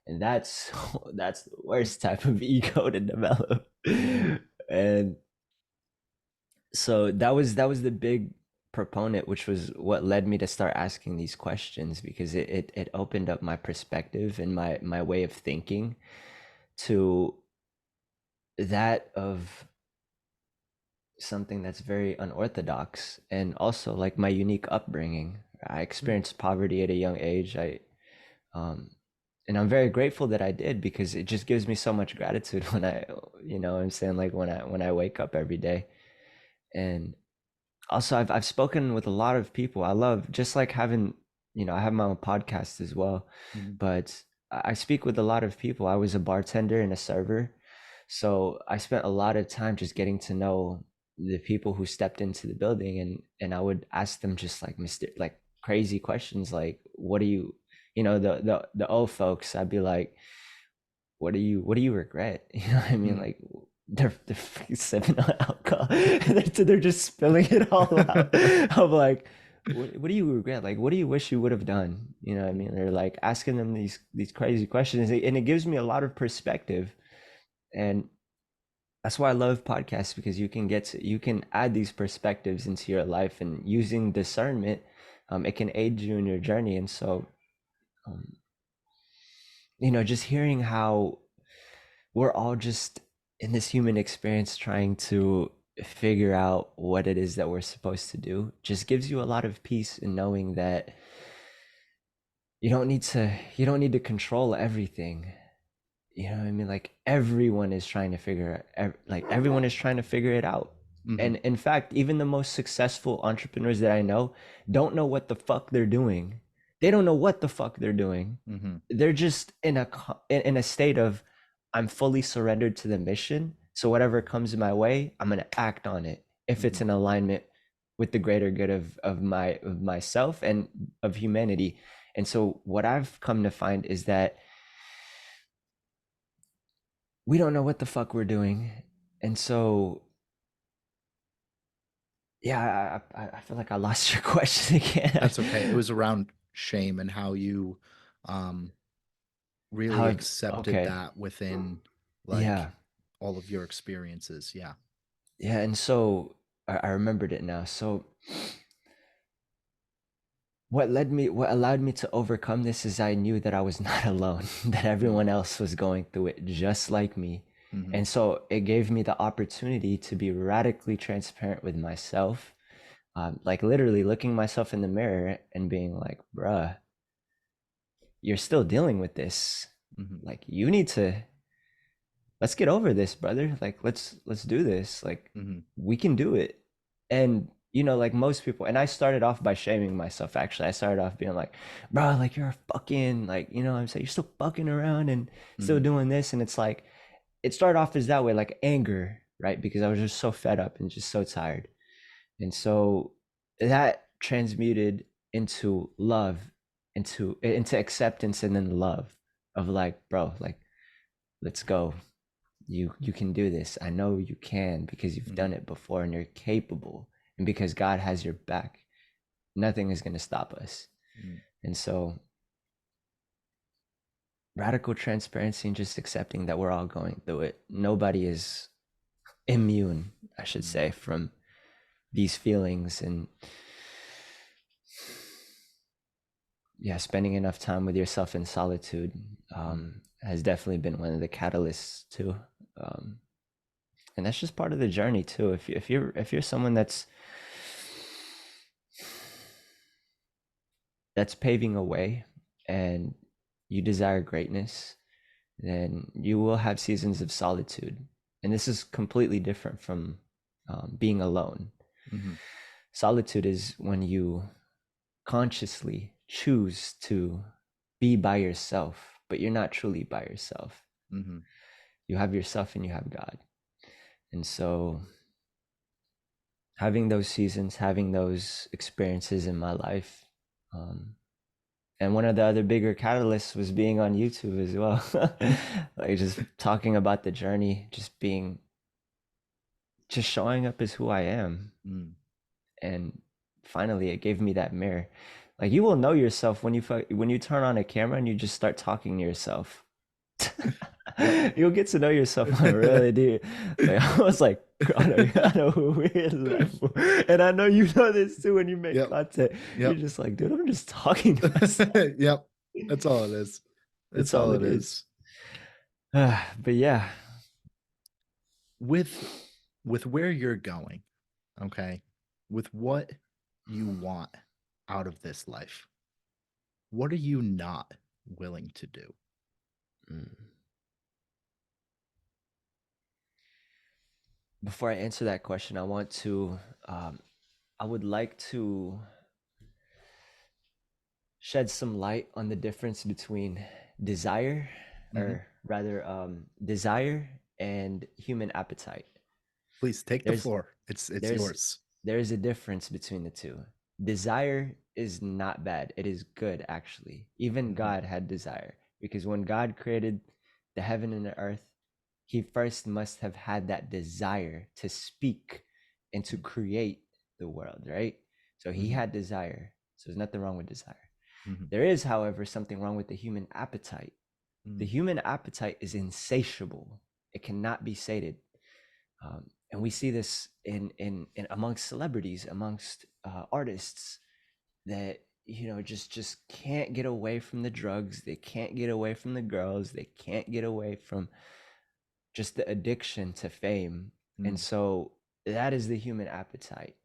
and that's that's the worst type of ego to develop. And so that was the big proponent, which was what led me to start asking these questions, because it opened up my perspective and my way of thinking to that of something that's very unorthodox, and also like my unique upbringing. I experienced poverty at a young age. Um and I'm very grateful that I did, because it just gives me so much gratitude when I, what I'm saying, like when I wake up every day. And also I've spoken with a lot of people. I love just like having, I have my own podcast as well, Mm-hmm. but I speak with a lot of people. I was a bartender and a server, so I spent a lot of time just getting to know the people who stepped into the building, and I would ask them just like like crazy questions, like what do you, the old folks, I'd be like, what do you regret? You know what I mean? Like they're sipping on alcohol. They're just spilling it all out. I'm like, what do you regret? Like, what do you wish you would have done? You know what I mean? They're like asking them these crazy questions, and it gives me a lot of perspective. And that's why I love podcasts, because you can add these perspectives into your life, and using discernment, it can aid you in your journey. And so, um, just hearing how we're all just in this human experience trying to figure out what it is that we're supposed to do just gives you a lot of peace in knowing that you don't need to control everything. You know what I mean? Like everyone is trying to figure it out. Mm-hmm. And in fact, even the most successful entrepreneurs that I know don't know what the fuck they're doing. they don't know what the fuck they're doing. Mm-hmm. They're just in a state of, I'm fully surrendered to the mission. So whatever comes my way, I'm gonna act on it if Mm-hmm. it's in alignment with the greater good of myself and of humanity. And so what I've come to find is that we don't know what the fuck we're doing. And so yeah, I feel like I lost your question again. That's okay. It was around shame and how you um How really I've accepted okay. that within Yeah. like all of your experiences. Yeah. Yeah, and so I remembered it now. So what allowed me to overcome this is I knew that I was not alone, that Mm-hmm. everyone else was going through it just like me. Mm-hmm. And so it gave me the opportunity to be radically transparent with myself, like literally looking myself in the mirror and being like, bruh, you're still dealing with this. Mm-hmm. Like, you need to, let's get over this, brother. Like, let's do this. Like, Mm-hmm. we can do it. And like most people, and I started off by shaming myself. Actually, I started off being like, bro, like, you're a fucking, like, I'm saying, you're still fucking around and still Mm-hmm. doing this. And it's like, it started off as that way, like anger, right? Because I was just so fed up and just so tired. And so that transmuted into love, into acceptance, and then love of like, bro, like, let's go. You can do this. I know you can, because you've Mm-hmm. done it before and you're capable, and because God has your back. Nothing is going to stop us. Mm-hmm. And so radical transparency and just accepting that we're all going through it. Nobody is immune, I should Mm-hmm. say, from these feelings. And yeah, spending enough time with yourself in solitude has definitely been one of the catalysts too. Um, and that's just part of the journey too. If you're someone that's paving a way and you desire greatness, then you will have seasons of solitude. And this is completely different from being alone. Mm-hmm. Solitude is when you consciously choose to be by yourself, but you're not truly by yourself. Mm-hmm. You have yourself and you have God. And so having those seasons, having those experiences in my life, and one of the other bigger catalysts was being on YouTube as well. Like, just talking about the journey, just showing up as who I am. Mm-hmm. And finally it gave me that mirror. Like, you will know yourself when you turn on a camera and you just start talking to yourself. Yep. You'll get to know yourself on a really deep. Like, I was like, on a weird level. And I know you know this too when you make Yep. content. You're Yep. just like, dude, I'm just talking to myself. Yep. That's all it is. That's That's all all it it is. is. But yeah. With where you're going, okay? With what you want out of this life, what are you not willing to do? Mm. Before I answer that question, I would like to shed some light on the difference between desire, Mm-hmm. or rather, desire and human appetite. Please take the There's floor. It's there's yours. there's a difference between the two. Desire is not bad. It is good, actually. Even Mm-hmm. God had desire, because when God created the heaven and the earth, he first must have had that desire to speak and to create the world, right? So he Mm-hmm. had desire. So there's nothing wrong with desire. Mm-hmm. There is, however, something wrong with the human appetite. The Mm-hmm. human appetite is insatiable. It cannot be sated. And we see this in amongst celebrities, amongst artists, that just can't get away from the drugs. They can't get away from the girls. They can't get away from just the addiction to fame. And so that is the human appetite.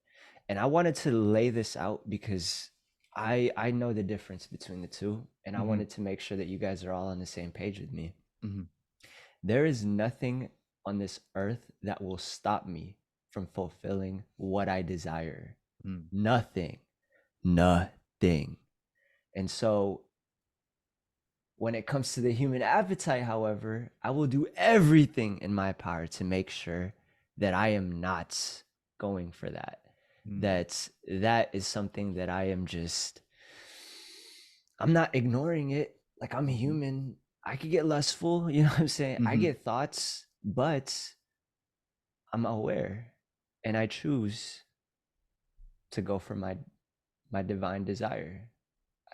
And I wanted to lay this out because I know the difference between the two, and I Mm-hmm. wanted to make sure that you guys are all on the same page with me. Mm-hmm. There is nothing on this earth that will stop me from fulfilling what I desire. Mm-hmm. Nothing. Nothing. And so when it comes to the human appetite, however, I will do everything in my power to make sure that I am not going for that. Mm. That is something that I am just, I'm not ignoring it. Like, I'm Mhm. human. I could get lustful, you know what I'm saying? I Mhm. get thoughts, but I'm aware and I choose to go for my divine desire.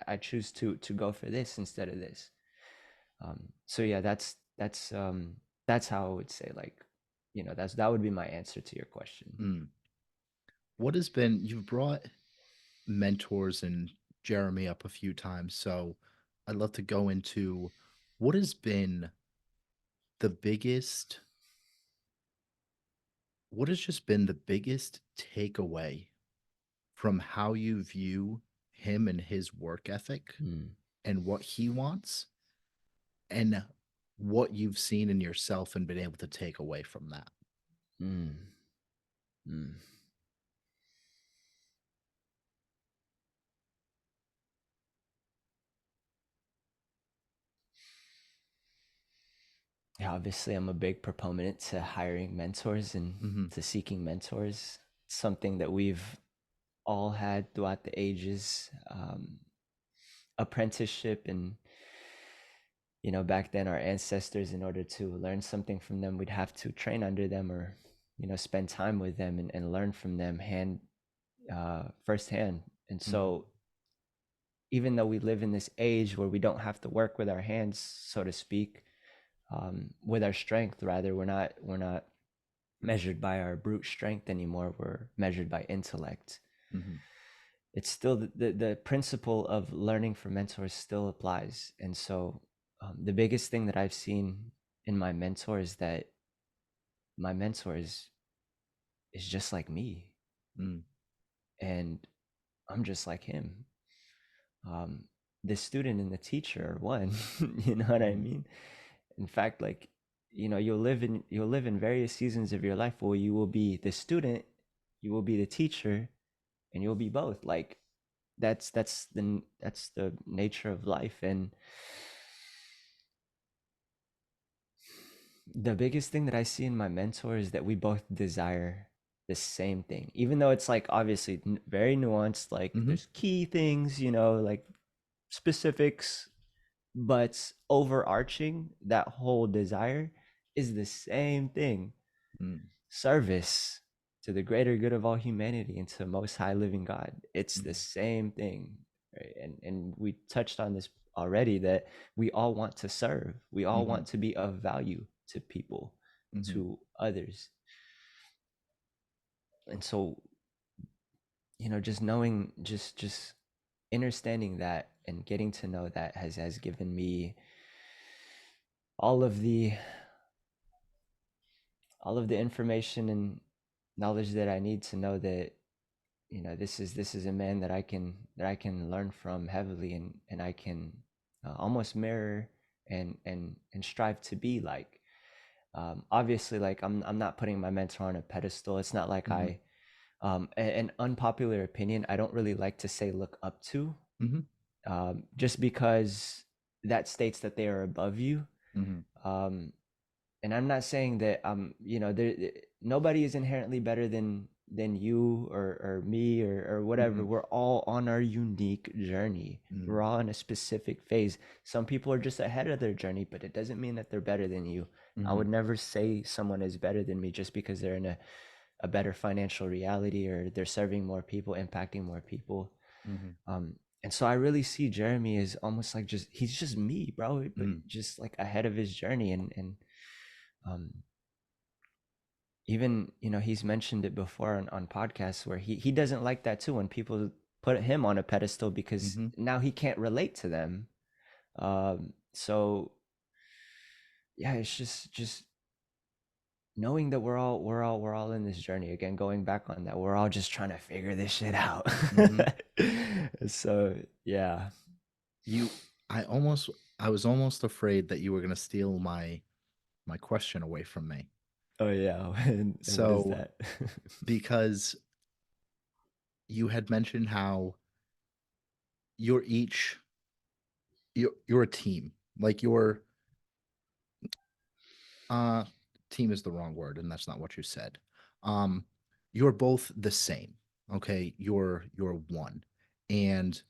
I choose to go for this instead of this. So yeah, that's how I would say, like, that would be my answer to your question. Mm. What has been you've brought mentors and Jeremy up a few times, so I'd love to go into what has been the biggest what has just been the biggest takeaway from how you view him and his work ethic Mm, and what he wants and what you've seen in yourself and been able to take away from that? mm, mm. Yeah, obviously, I'm a big proponent to hiring mentors and Mhm. to seeking mentors. It's something that we've all had throughout the ages. Apprenticeship, and back then, our ancestors, in order to learn something from them, we'd have to train under them, or spend time with them, and learn from them firsthand. And Mhm. so, even though we live in this age where we don't have to work with our hands, so to speak, with our strength, rather, we're not measured by our brute strength anymore. We're measured by intellect. Mhm. It's still the principle of learning from mentors still applies. And so, the biggest thing that I've seen in my mentor is that my mentor is just like me, Mm. and I'm just like him. um, the student and the teacher are one. You know what I Mhm. mean? In fact, like, you'll live in various seasons of your life where you will be the student, you will be the teacher, and you'll be both. Like, that's the nature of life. And the biggest thing that I see in my mentor is that we both desire the same thing, even though it's, like, obviously very nuanced. Like, Mhm. there's key things, like specifics, but overarching, that whole desire is the same thing: Mm. service to the greater good of all humanity and to the most high living God. It's the Mhm. same thing, right? And we touched on this already, that we all want to serve, we all Mhm. want to be of value to people, Mhm. to others. And so, just knowing, just understanding that and getting to know that has given me all of the all of the information and knowledge that I need to know that, this is a man that I can learn from heavily, and I can almost mirror and strive to be like. Obviously, like, I'm not putting my mentor on a pedestal. It's not like Mhm. an unpopular opinion, I don't really like to say look up to, Mhm. just because that states that they are above you. Mhm. um, and I'm not saying that, there, nobody is inherently better than you, or me, or whatever. Mhm. We're all on our unique journey. Mhm. We're all in a specific phase. Some people are just ahead of their journey, but it doesn't mean that they're better than you. I Mhm. would never say someone is better than me just because they're in a better financial reality, or they're serving more people, impacting more people. Mhm. um and so I really see Jeremy as almost like, just he's just me, bro, but Mhm. just like ahead of his journey. And um even, he's mentioned it before on podcasts, where he doesn't like that too, when people put him on a pedestal, because Mhm. now he can't relate to them. So yeah, it's just knowing that we're all in this journey, again, going back on that, we're all just trying to figure this shit out. Mhm. So yeah. You I was almost afraid that you were going to steal my question away from me. Oh yeah. And what is So, that? because you had mentioned how you're each you're a team. Like you're uh team is the wrong word, and that's not what you said. Um, you're both the same. Okay, you're one, and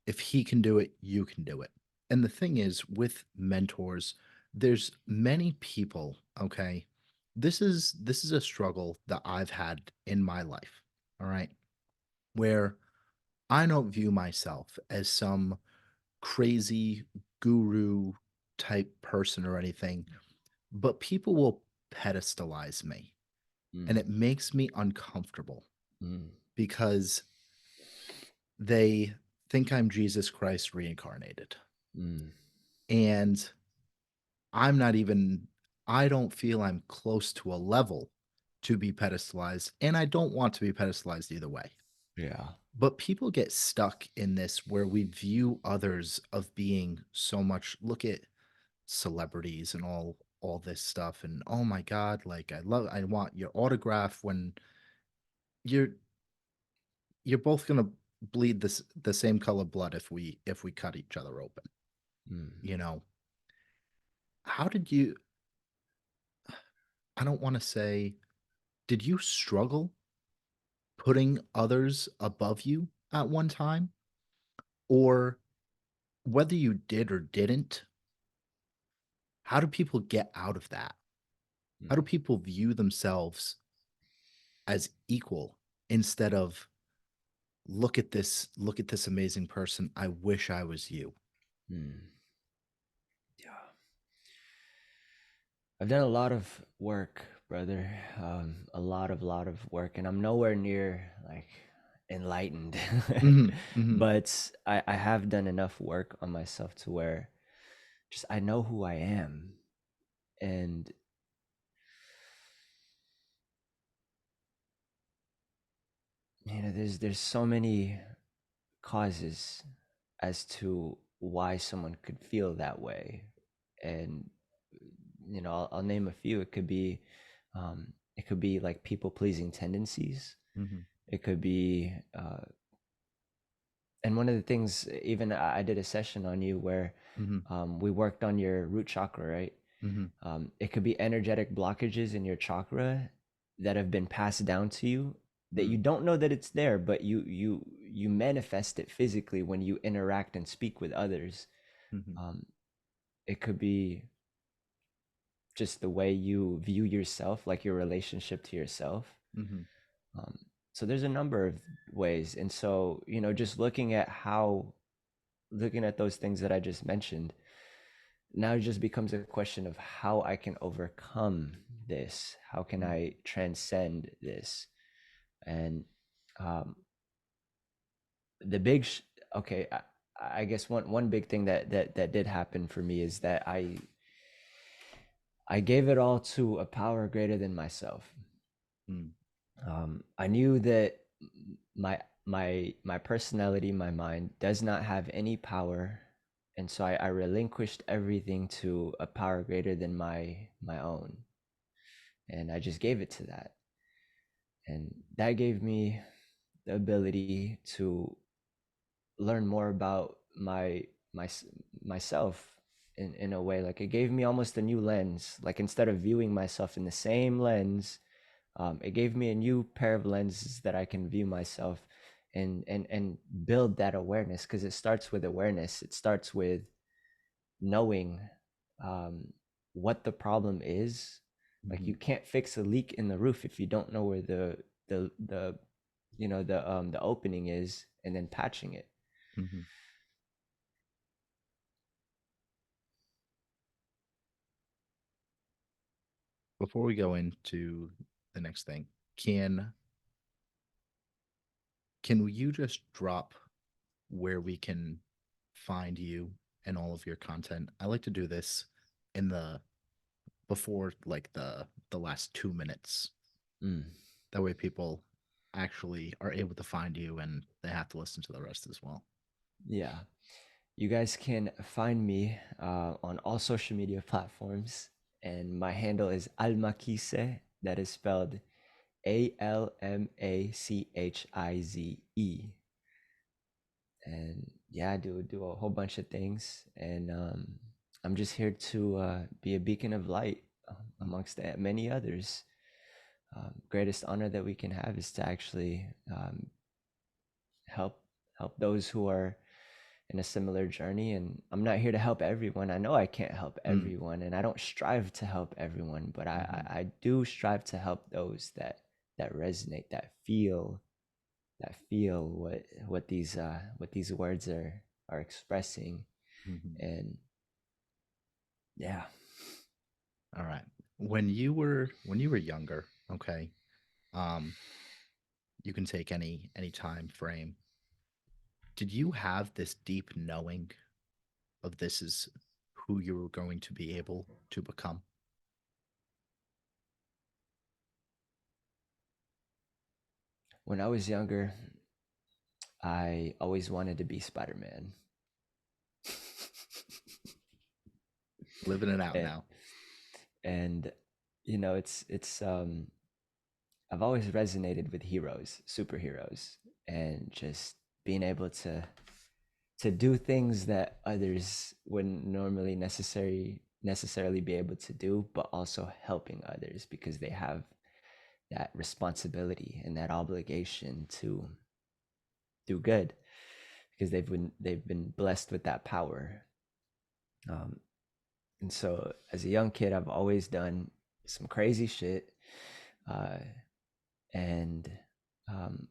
if he can do it, you can do it. And the thing is, with mentors, there's many people. Okay, this is a struggle that I've had in my life. All right, where I don't view myself as some crazy guru type person or anything, but people will pedestalize me, and Mm, it makes me uncomfortable mm, because they think I'm Jesus Christ reincarnated. mm, And I'm not even, I don't feel I'm close to a level to be pedestalized, and I don't want to be pedestalized either way. yeah. But people get stuck in this where we view others of being so much, look at celebrities and all this stuff, and oh my god, like I want your autograph, when you're you're both gonna bleed this the same color blood if we cut each other open. Mm, You know, how did you, I don't want to say, did you struggle putting others above you at one time? Or whether you did or didn't, how do people get out of that? How do mm, people view themselves as equal instead of look at this amazing person, I wish I was you? mm. Yeah. I've done a lot of work, brother. A lot of work, and I'm nowhere near like enlightened. Mhm, mhm, But I have done enough work on myself to where just I know who I am, and there's so many causes as to why someone could feel that way, and I'll name a few. It could be like people pleasing tendencies. mhm, It could be and one of the things, even I did a session on you where mhm, we worked on your root chakra, right? mhm, It could be energetic blockages in your chakra that have been passed down to you that you mhm, don't know that it's there, but you manifest it physically when you interact and speak with others. mhm, um, it could be just the way you view yourself, like your relationship to yourself. mhm, um, so there's a number of ways, and so just looking at those things that I just mentioned, now it just becomes a question of how I can overcome this. How can mhm, I transcend this? And um, the big, okay, I guess one big thing that did happen for me is that I gave it all to a power greater than myself. mhm, I knew that my personality, my mind does not have any power, and so I relinquished everything to a power greater than my own, and I just gave it to that, and that gave me the ability to learn more about my myself in a way. Like, it gave me almost a new lens. Like, instead of viewing myself in the same lens, it gave me a new pair of lenses that I can view myself and build that awareness, because it starts with awareness. It starts with knowing um, what the problem is. Like, mhm, you can't fix a leak in the roof if you don't know where the the opening is, and then patching it. mhm. Before we go into the next thing, can can you just drop where we can find you and all of your content? I like to do this in the before like the last 2 minutes. Mm, That way people actually are able to find you and they have to listen to the rest as well. yeah. You guys can find me on all social media platforms, and my handle is Almachize. That is spelled Almachize. And yeah, I do a whole bunch of things, and I'm just here to be a beacon of light amongst many others. Greatest honor that we can have is to actually help those who are in a similar journey. And I'm not here to help everyone. I know I can't help Mm, everyone, and I don't strive to help everyone, but mhm, I do strive to help those that resonate, that feel what these words are expressing. mhm. And yeah. All right. When you were younger, okay, um, you can take any time frame. Did you have this deep knowing of this is who you were going to be able to become? When I was younger, I always wanted to be Spider-Man. Living it out and now. and it's I've always resonated with heroes, superheroes, and just being able to do things that others wouldn't normally necessarily be able to do, but also helping others because they have that responsibility and that obligation to do good because they've been blessed with that power. Um, and so as a young kid, I've always done some crazy shit, uh, and um,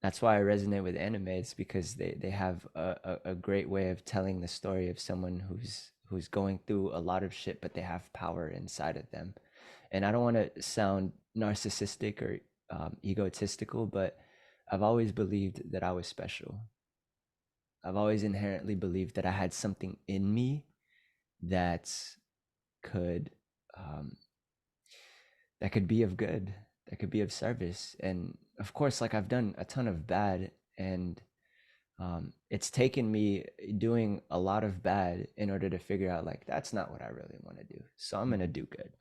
that's why I resonate with anime. It's because they have a great way of telling the story of someone who's going through a lot of shit, but they have power inside of them. And I don't want to sound narcissistic or egotistical, but I've always believed that I was special. I've always inherently believed that I had something in me that could um, that could be of good, that could be of service. And of course, like I've done a ton of bad, and it's taken me doing a lot of bad in order to figure out like that's not what I really want to do. So I'm gonna Mhm, do good.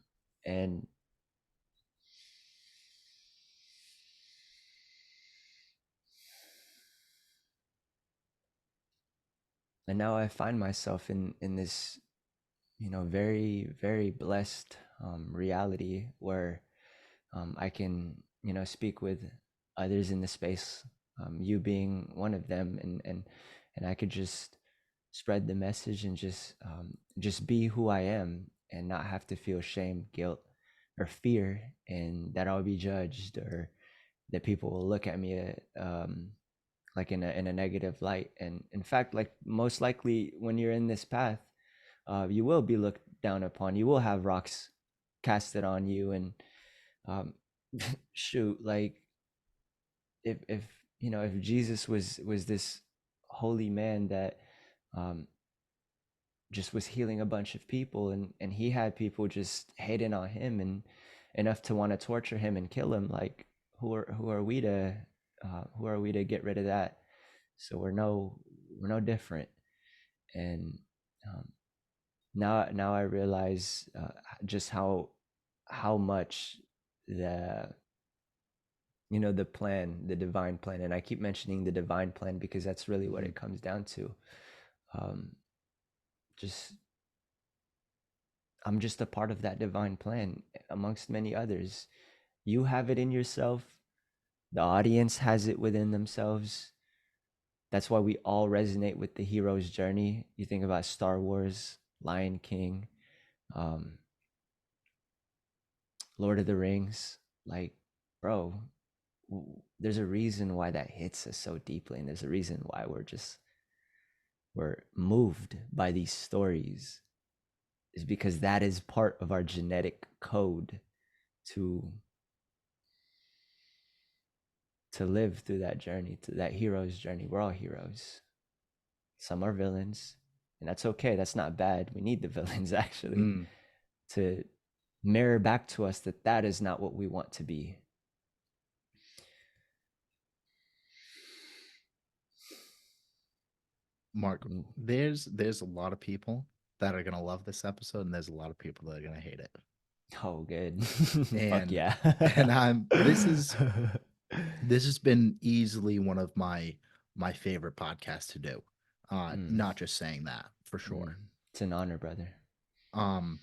And now I find myself in this very blessed reality where I can speak with others in the space, you being one of them, and I could just spread the message and just be who I am and not have to feel shame, guilt, or fear, and that I'll be judged or that people will look at me like in a negative light. And in fact, like most likely when you're in this path, you will be looked down upon. You will have rocks casted on you, and um, shoot, like if if Jesus was this holy man that um, just was healing a bunch of people, and he had people just hating on him and enough to want to torture him and kill him, like who are we to get rid of that? So we're no different. And um, now I realize just how much the the plan, the divine plan, and I keep mentioning the divine plan because that's really what mhm, it comes down to. um just I'm just a part of that divine plan amongst many others. You have it in yourself, the audience has it within themselves. That's why we all resonate with the hero's journey. You think about Star Wars, Lion King, um Lord of the Rings, like, bro, there's a reason why that hits us so deeply, and there's a reason why we're moved by these stories, is because that is part of our genetic code to live through that journey, to that hero's journey. We're all heroes. Some are villains, and that's okay. That's not bad. We need the villains actually mm. to mirror back to us that that is not what we want to be. Mark, Mm. there's a lot of people that are gonna love this episode, and there's a lot of people that are gonna hate it. Oh, good. Fuck And yeah. this has been easily one of my my favorite podcast to do. Mm, Not just saying that for mm. sure. It's an honor, brother. Um,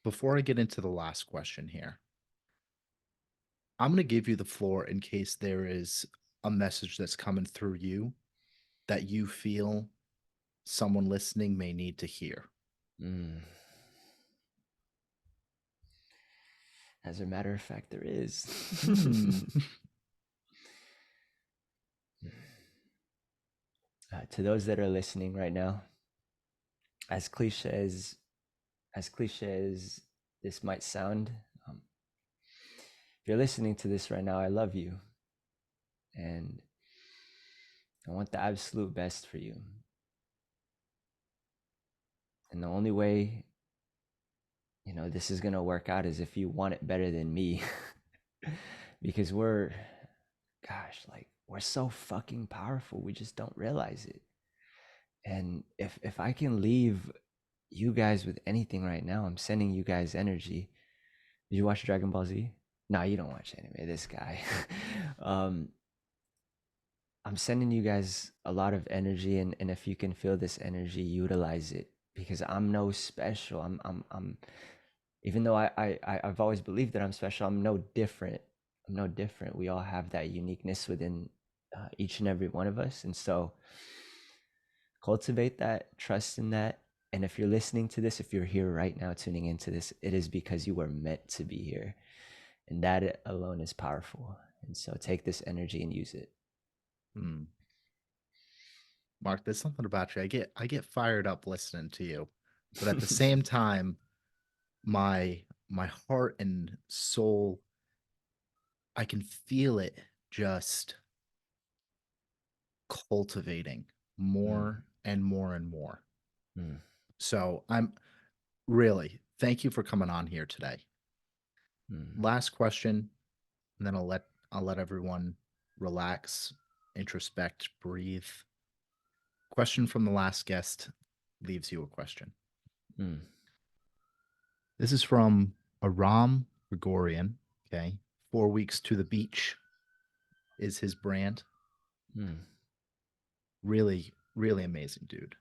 before I get into the last question here, I'm going to give you the floor in case there is a message that's coming through you that you feel someone listening may need to hear. Mm. As a matter of fact, there is. Hmm. To those that are listening right now, as cliche as this might sound, um, if you're listening to this right now, I love you, and I want the absolute best for you. And the only way, this is gonna work out is if you want it better than me, because we're so fucking powerful. We just don't realize it. And if I can leave you guys with anything right now, I'm sending you guys energy. Did you watch Dragon Ball Z? No, you don't watch anime. This guy. um, I'm sending you guys a lot of energy, and if you can feel this energy, utilize it because I'm no special. I'm. Even though I've always believed that I'm special, I'm no different. I'm no different. We all have that uniqueness within each and every one of us, and so cultivate that, trust in that. And if you're listening to this, if you're here right now tuning into this, it is because you were meant to be here. And that alone is powerful. And so take this energy and use it. Hmm. Mark, there's something about you. I get fired up listening to you, but at the same time, my heart and soul, I can feel it just cultivating Mm, more and more and more. mm, So I'm really thank you for coming on here today. mm, Last question, and then I'll let everyone relax, introspect, breathe. Question from the last guest leaves you a question. mm, This is from Aram Gregorian. Okay. 4 weeks to the beach is his brand. mm. Really, really amazing dude.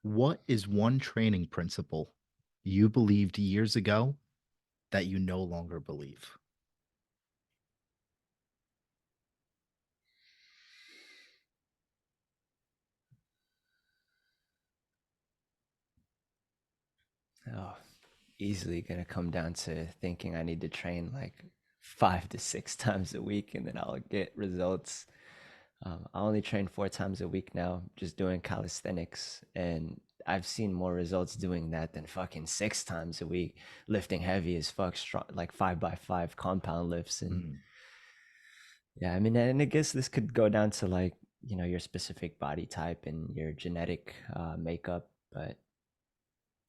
What is one training principle you believed years ago that you no longer believe? Oh, easily gonna come down to thinking I need to train like 5 to 6 times a week and then I'll get results. I only train 4 times a week now, just doing calisthenics, and I've seen more results doing that than fucking 6 times a week, lifting heavy as fuck, strong, like 5x5 compound lifts. And Mm. yeah, I mean, and I guess this could go down to like, your specific body type and your genetic makeup, but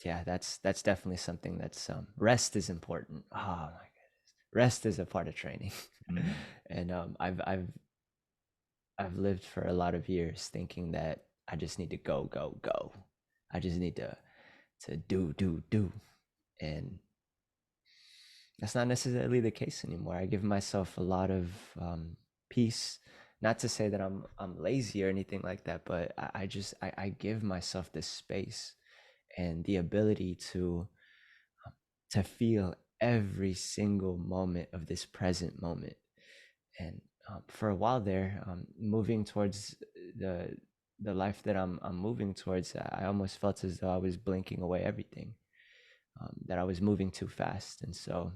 yeah, that's definitely something that's rest is important. Oh my goodness, rest is a part of training. Mm. And I've lived for a lot of years thinking that I just need to go, go, go. I just need to do, do, do. And that's not necessarily the case anymore. I give myself a lot of peace. Not to say that I'm lazy or anything like that, but I give myself this space and the ability to feel every single moment of this present moment. And for a while there, moving towards the the life that I'm moving towards, I almost felt as though I was blinking away everything, that I was moving too fast. And so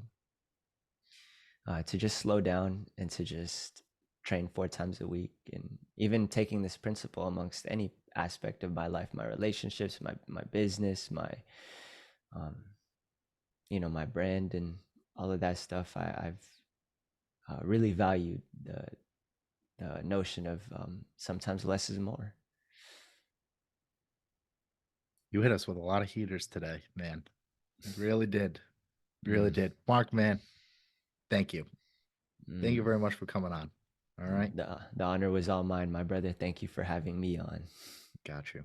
to just slow down and to just train 4 times a week, and even taking this principle amongst any aspect of my life, my relationships, my business, um, my brand, and all of that stuff, I've really valued the notion of sometimes less is more. You hit us with a lot of heaters today, man. You really did. Really Mm, did. Mark, man, thank you. Thank you mm. very much for coming on. All right. The honor was all mine, my brother. Thank you for having me on. Got you.